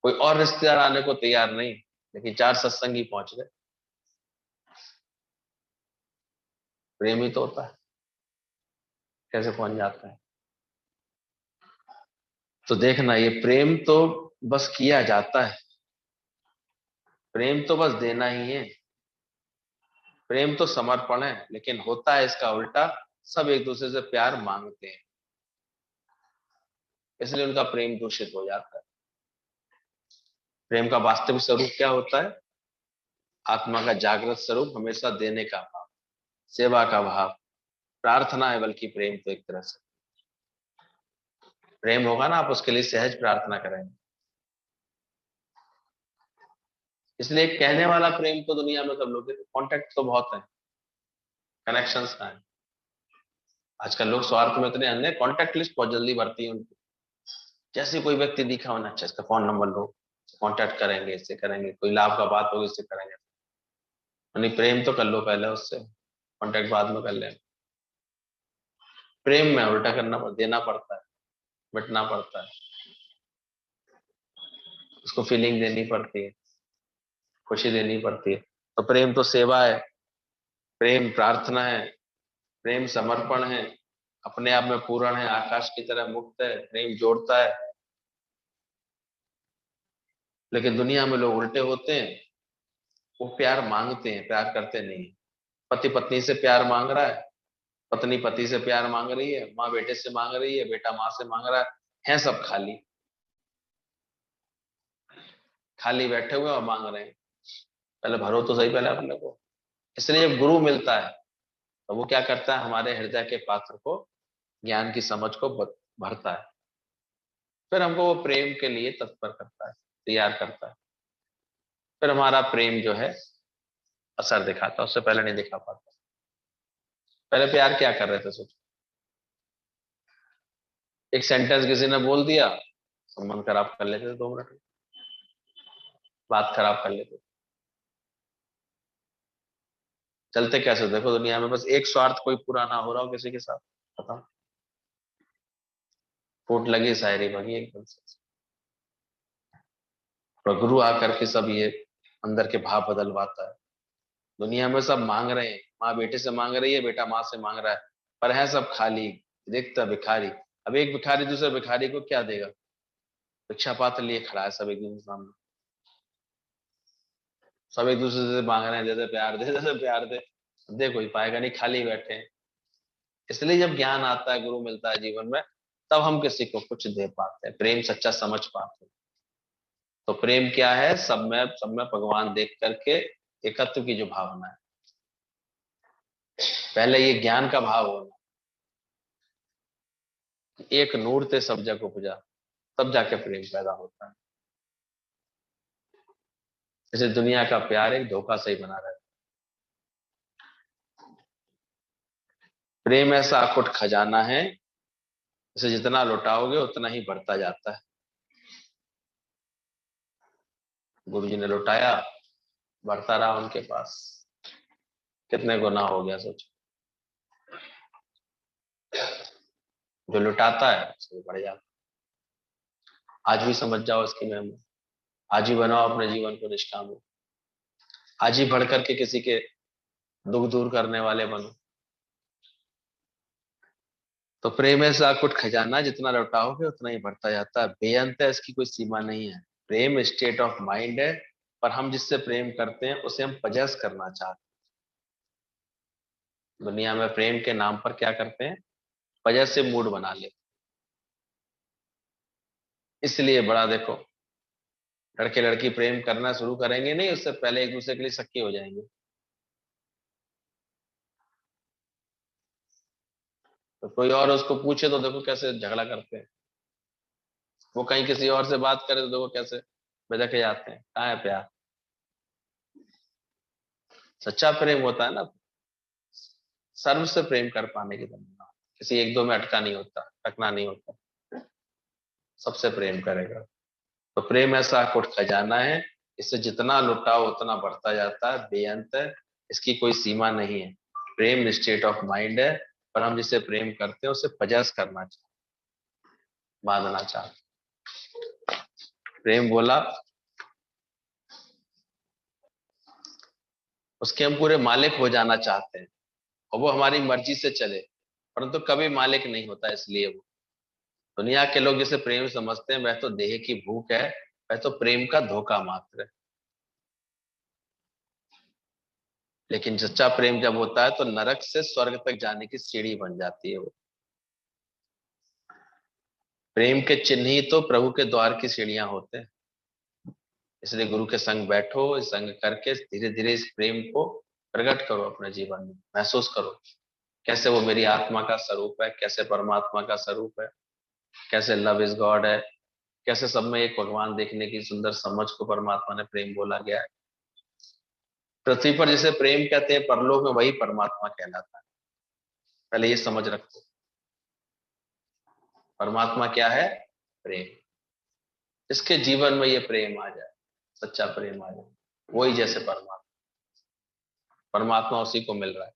कोई और रिश्तेदार आने को तैयार नहीं, लेकिन चार सत्संगी पहुंच गए। प्रेम ही तो होता है, कैसे पहुंच जाता है। तो देखना, ये प्रेम तो बस किया जाता है, प्रेम तो बस देना ही है। प्रेम तो समर्पण है, लेकिन होता है इसका उल्टा। सब एक दूसरे से प्यार मांगते हैं, इसलिए उनका प्रेम दूषित हो जाता है। प्रेम का वास्तविक स्वरूप क्या होता है? आत्मा का जागृत स्वरूप हमेशा देने का भाव, सेवा का भाव, प्रार्थना है, बल्कि प्रेम तो एक तरह से प्रेम होगा ना, आप उसके लिए सहज प्रार्थना करेंगे। इसलिए एक कहने वाला प्रेम तो दुनिया में सब लोग, कॉन्टेक्ट तो बहुत है, कनेक्शंस का है। आजकल लोग स्वार्थ में इतने अंधे, कॉन्टेक्ट लिस्ट बहुत जल्दी बढ़ती है उनकी। जैसे कोई व्यक्ति दिखा होना, अच्छा इसका फोन नंबर लो, कॉन्टेक्ट करेंगे, इससे करेंगे, कोई लाभ का बात होगी इससे करेंगे। नहीं, प्रेम तो कर लो पहले उससे, कॉन्टेक्ट बाद में कर ले। प्रेम में उल्टा करना देना पड़ता है, मिटना पड़ता है, उसको फीलिंग देनी पड़ती है, खुशी देनी पड़ती है। तो प्रेम तो सेवा है, प्रेम प्रार्थना है, प्रेम समर्पण है, अपने आप में पूर्ण है, आकाश की तरह मुक्त है, प्रेम जोड़ता है। लेकिन दुनिया में लोग उल्टे होते हैं, वो प्यार मांगते हैं, प्यार करते नहीं। पति पत्नी से प्यार मांग रहा है, पत्नी पति से प्यार मांग रही है, माँ बेटे से मांग रही है, बेटा माँ से मांग रहा है सब खाली। खाली बैठे हुए और मांग रहे हैं। पहले भरो तो सही पहले अपने को। इसलिए जब गुरु मिलता है तो वो क्या करता है, हमारे हृदय के पात्र को, ज्ञान की समझ को भरता है, फिर हमको वो प्रेम के लिए तत्पर करता है, तैयार करता है। फिर हमारा प्रेम जो है असर दिखाता, उससे पहले नहीं दिखा पाता। पहले प्यार क्या कर रहे थे सोचो, एक सेंटेंस किसी ने बोल दिया, संबंध खराब कर लेते थे 2 मिनट में, बात खराब कर लेते थे। चलते कैसे देखो दुनिया में, बस एक स्वार्थ कोई पूरा ना हो रहा हो किसी के साथ, बताओ, फूट लगी शायरी भगी एकदम से। और गुरु आकर के सब ये अंदर के भाव बदलवाता है। दुनिया में सब मांग रहे हैं, माँ बेटे से मांग रही है, बेटा माँ से मांग रहा है, पर है सब खाली, देखता भिखारी। अब एक भिखारी दूसरे भिखारी को क्या देगा? भिक्षा पात्र लिए खड़ा है सब एक दूसरे के सामने, सब एक दूसरे से मांग रहे हैं, जैसे प्यार दे, जैसे प्यार दे, दे कोई पाएगा नहीं, खाली बैठे हैं। इसलिए जब ज्ञान आता है, गुरु मिलता है जीवन में, तब हम किसी को कुछ दे पाते हैं, प्रेम सच्चा समझ पाते हैं। तो प्रेम क्या है? सब में भगवान देख करके एकत्व की जो भावना है, पहले ये ज्ञान का भाव होना, एक नूर ते सब जग उपजा, तब जाके प्रेम पैदा होता है। जैसे दुनिया का प्यार एक धोखा सही बना रहता है, प्रेम ऐसा अकुट खजाना है, इसे जितना लुटाओगे उतना ही बढ़ता जाता है। गुरु जी ने लुटाया, बढ़ता रहा उनके पास, कितने गुना हो गया सोचो। जो लुटाता है उसको बढ़ जाता है। आज भी समझ जाओ इसकी महिमा, आज ही बनाओ अपने जीवन को निष्काम, आज ही बढ़ करके किसी के दुख दूर करने वाले बनो। तो प्रेम ऐसा कुछ खजाना, जितना लौटाओगे उतना ही बढ़ता जाता है, बेअंत है, इसकी कोई सीमा नहीं है। प्रेम स्टेट ऑफ माइंड है, पर हम जिससे प्रेम करते हैं उसे हम पजेस करना चाहते हैं। दुनिया में प्रेम के नाम पर क्या करते हैं? पजेसिव मूड बना लेते। इसलिए बड़ा देखो, लड़के लड़की प्रेम करना शुरू करेंगे नहीं, उससे पहले एक दूसरे के लिए शक्की हो जाएंगे। तो कोई और उसको पूछे तो देखो कैसे झगड़ा करते हैं, वो कहीं किसी और से बात करे तो देखो कैसे बहके जाते हैं। कहाँ है प्यार? सच्चा प्रेम होता है ना, सर्व से प्रेम कर पाने की तमन्ना, किसी एक दो में अटका नहीं होता, अटकना नहीं होता, सबसे प्रेम करेगा। तो प्रेम ऐसा अकुट खजाना है, इसे जितना लुटाओ उतना बढ़ता जाता है, बेअंत है, इसकी कोई सीमा नहीं है। प्रेम स्टेट ऑफ माइंड है, पर हम जिसे प्रेम करते हैं उसे पजेस करना चाहते, बांधना चाहते। प्रेम बोला, उसके हम पूरे मालिक हो जाना चाहते हैं, और वो हमारी मर्जी से चले, परंतु कभी मालिक नहीं होता। इसलिए वो, दुनिया के लोग जिसे प्रेम समझते हैं, वह तो देह की भूख है, वह तो प्रेम का धोखा मात्र है। लेकिन सच्चा प्रेम जब होता है तो नरक से स्वर्ग तक जाने की सीढ़ी बन जाती है वो। प्रेम के चिन्ह ही तो प्रभु के द्वार की सीढ़ियां होते हैं। इसलिए गुरु के संग बैठो, इस संग करके धीरे धीरे इस प्रेम को प्रकट करो अपने जीवन में, महसूस करो कैसे वो मेरी आत्मा का स्वरूप है, कैसे परमात्मा का स्वरूप है, कैसे लव इज गॉड है, कैसे सब में एक भगवान देखने की सुंदर समझ को परमात्मा ने प्रेम बोला गया है। पृथ्वी पर जिसे प्रेम कहते हैं, परलोक में वही परमात्मा कहलाता है। पहले ये समझ रखो, परमात्मा क्या है? प्रेम। जिसके जीवन में ये प्रेम आ जाए, सच्चा प्रेम आ जाए, वही जैसे परमात्मा, परमात्मा उसी को मिल रहा है।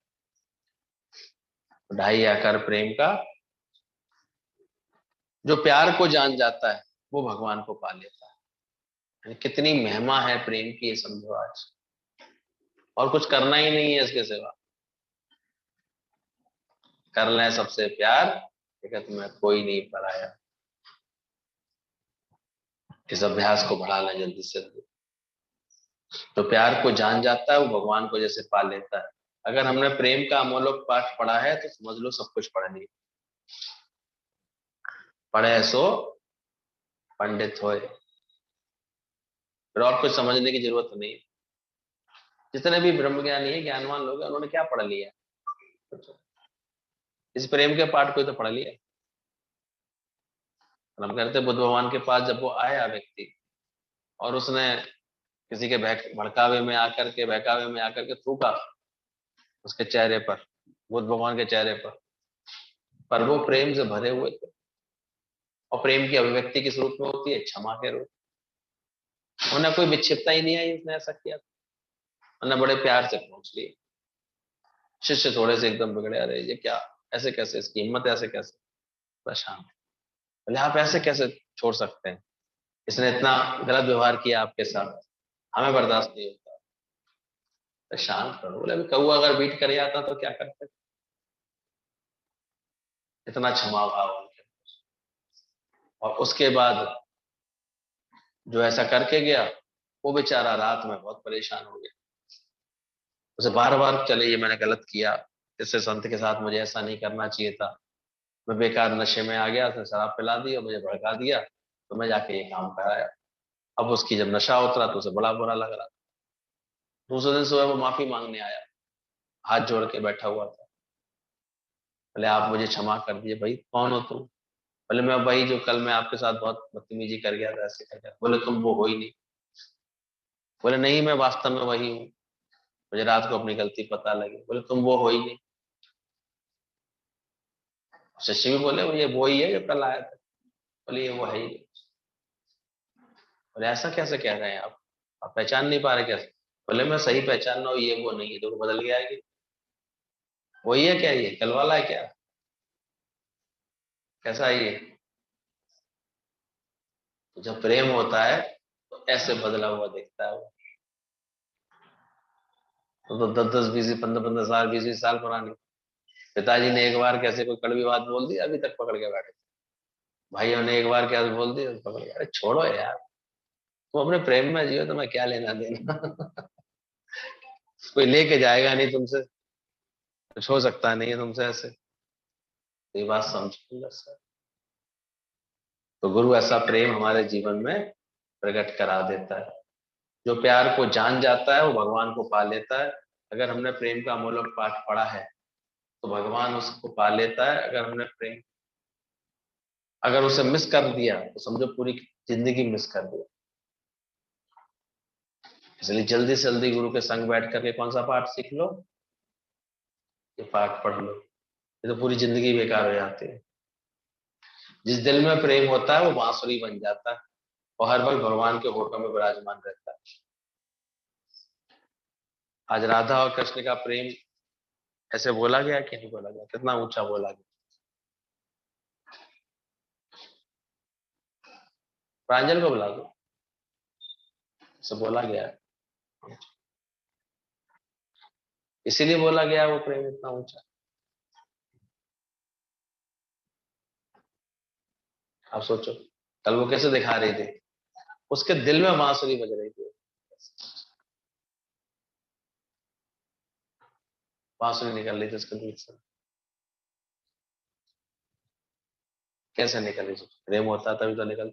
ढाई आकार प्रेम का, जो प्यार को जान जाता है वो भगवान को पा लेता है। यानी कितनी महिमा है प्रेम की, ये समझो आज। और कुछ करना ही नहीं है इसके सिवा, कर लें सबसे प्यार, जगत में कोई नहीं पराया। इस अभ्यास को बढ़ा लें जल्दी से जल्दी। तो प्यार को जान जाता है वो भगवान को जैसे पा लेता है। अगर हमने प्रेम का अमोलक पाठ पढ़ा है तो समझ लो सब कुछ पढ़ लिया। पढ़े सो पंडित होए, फिर और कुछ समझने की जरूरत नहीं है। जितने भी ब्रह्मज्ञानी है, ज्ञानवान लोग हैं, उन्होंने क्या पढ़ लिया? इस प्रेम के पाठ को ही तो पढ़ लिया। हम कहते बुद्ध भगवान के पास जब वो आया व्यक्ति, और उसने किसी के भड़कावे में आकर के, बहकावे में आकर के थूका उसके चेहरे पर, बुद्ध भगवान के चेहरे पर वो प्रेम से भरे हुए थे। और प्रेम की अभिव्यक्ति किस रूप में होती है? क्षमा के रूप। उन्हें कोई विक्षिप्तता ही नहीं आई, उसने ऐसा किया। उन्हें बड़े प्यार से पहुंच लिए। शिष्य थोड़े से एकदम बिगड़े, अरे ये क्या, ऐसे कैसे, इसकी हिम्मत ऐसे कैसे? परेशान। बोले आप ऐसे कैसे छोड़ सकते हैं? इसने इतना गलत व्यवहार किया आपके साथ, हमें बर्दाश्त नहीं होता। तो शांत करो। बोले अभी कौआ अगर बीट कर आता तो क्या करते? इतना क्षमा भाव उनके। और उसके बाद जो ऐसा करके गया, वो बेचारा रात में बहुत परेशान हो गया। उसे बार बार, चले ये मैंने गलत किया, इससे संत के साथ मुझे ऐसा नहीं करना चाहिए था, मैं बेकार नशे में आ गया, उसने शराब पिला दी और मुझे भड़का दिया, तो मैं जाके ये काम कराया। अब उसकी जब नशा उतरा तो उसे बड़ा बुरा लग रहा। दूसरे दिन सुबह वो माफी मांगने आया, हाथ जोड़ के बैठा हुआ था। बोले आप मुझे क्षमा कर दिए। भाई कौन हो तुम? बोले मैं वही जो कल मैं आपके साथ बहुत बदतमीजी कर गया था, ऐसे कर गया। बोले तुम वो हो ही नहीं। बोले नहीं, मैं वास्तव में वही हूँ, मुझे रात को अपनी गलती पता लगी। बोले तुम वो हो ही नहीं। शशि भी बोले वो ये वो ही है जो कल आया था। बोले ये वो है ही नहीं। बोले ऐसा कैसे कह रहे हैं आप पहचान नहीं पा रहे कैसे? बोले मैं सही पहचान रहा हूँ, ये वो नहीं है, तो बदल गया है कि वही है क्या? ये कल वाला है क्या? कैसा है ये? तो जब प्रेम होता है तो ऐसे बदला हुआ दिखता है वो। तो 10-10, 20, 15-15 साल, 20-20 साल पुरानी। पिताजी ने एक बार कैसे कोई कड़वी बात बोल दी, अभी तक पकड़ के बैठे। भाइयों ने एक बार क्या बोल दी, पकड़ के, अरे छोड़ो यार, तुम अपने प्रेम में जियो, तुम्हें क्या लेना देना। कोई लेके जाएगा नहीं तुमसे, कुछ हो सकता नहीं है तुमसे ऐसे। तो ये बात समझो सर। तो गुरु ऐसा प्रेम हमारे जीवन में प्रकट करा देता है। जो प्यार को जान जाता है वो भगवान को पा लेता है। अगर हमने प्रेम का अमूल्य पाठ पढ़ा है तो भगवान उसको पा लेता है। अगर हमने प्रेम, अगर उसे मिस कर दिया तो समझो पूरी जिंदगी मिस कर दिया। इसलिए जल्दी से जल्दी गुरु के संग बैठ करके कौन सा पाठ सीख लो, ये पाठ पढ़ लो। ये तो पूरी जिंदगी बेकार हो जाती है। जिस दिल में प्रेम होता है वो बांसुरी बन जाता है और हर वक्त भगवान के होठों में विराजमान रहता है। आज राधा और कृष्ण का प्रेम ऐसे बोला गया कि नहीं बोला गया? कितना ऊंचा बोला गया। प्रांजल को बुला दो, ऐसे बोला गया है। इसीलिए बोला गया वो प्रेम इतना ऊंचा। आप सोचो कल वो कैसे दिखा रही थी, उसके दिल में बांसुरी बज रही थी। बांसुरी निकल रही थी उसके दिल से। कैसे निकल रही थी? प्रेम होता तभी तो निकल।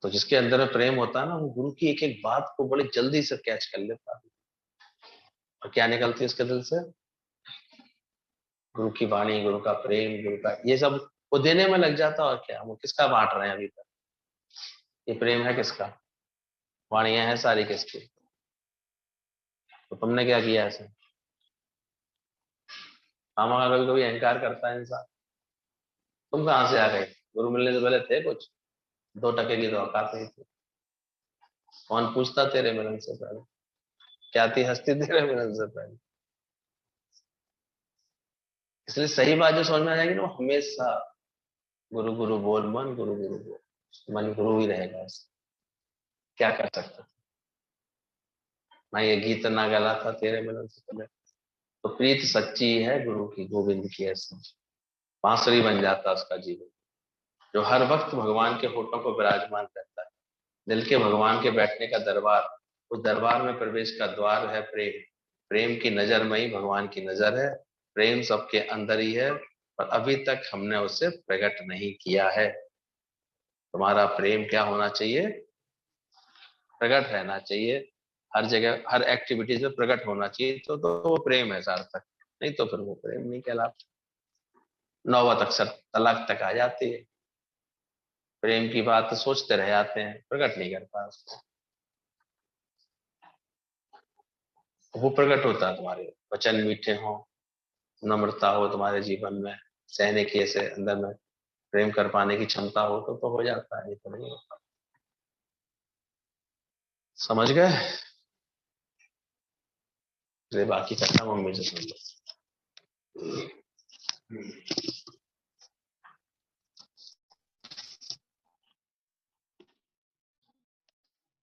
तो जिसके अंदर में प्रेम होता है ना, वो गुरु की एक एक बात को बड़ी जल्दी से कैच कर लेता है। और क्या निकलती है उसके दिल से? गुरु की वाणी, गुरु का प्रेम, गुरु का ये सब वो देने में लग जाता। और क्या, वो किसका बांट रहे हैं अभी तक? ये प्रेम है किसका? वाणियां हैं सारी किसकी? तो तुमने क्या किया ऐसे? मामा का कभी कभी अहंकार करता है इंसान। तुम कहाँ से आ गए? गुरु मिलने से पहले थे कुछ? 2 टके की तो औकात नहीं थी। कौन पूछता तेरे मिलन से पहले? क्या थी हस्ती तेरे मिलन से पहले? इसलिए सही बात जो समझ में आ जाएगी ना, वो हमेशा गुरु गुरु बोल मन, गुरु गुरु बोल मन, गुरु ही रहेगा। क्या कर सकता? मैं ये गीत ना गला था तेरे मिलन से पहले। तो प्रीत सच्ची है गुरु की, गोविंद की ऐसी बांसुरी बन जाता उसका जीवन, जो हर वक्त भगवान के होठों को विराजमान रहता है। दिल के भगवान के बैठने का दरबार, उस दरबार में प्रवेश का द्वार है प्रेम। प्रेम की नजर में ही भगवान की नजर है। प्रेम सबके अंदर ही है, पर अभी तक हमने उसे प्रकट नहीं किया है। तुम्हारा प्रेम क्या होना चाहिए? प्रकट रहना चाहिए, हर जगह हर एक्टिविटीज में प्रकट होना चाहिए, तो वो प्रेम है सार्थक। नहीं तो फिर वो प्रेम नहीं कहलाता। नौबत अक्सर तलाक तक आ जाती है, प्रेम की बात सोचते रह जाते हैं, प्रकट नहीं कर पा उसको। वो प्रकट होता है तुम्हारे वचन मीठे हो, नम्रता हो तुम्हारे जीवन में, सहने की ऐसे अंदर में प्रेम कर पाने की क्षमता हो, तो हो जाता है, नहीं तो नहीं होता। समझ गए? बाकी कथा मम्मी से सुन लो।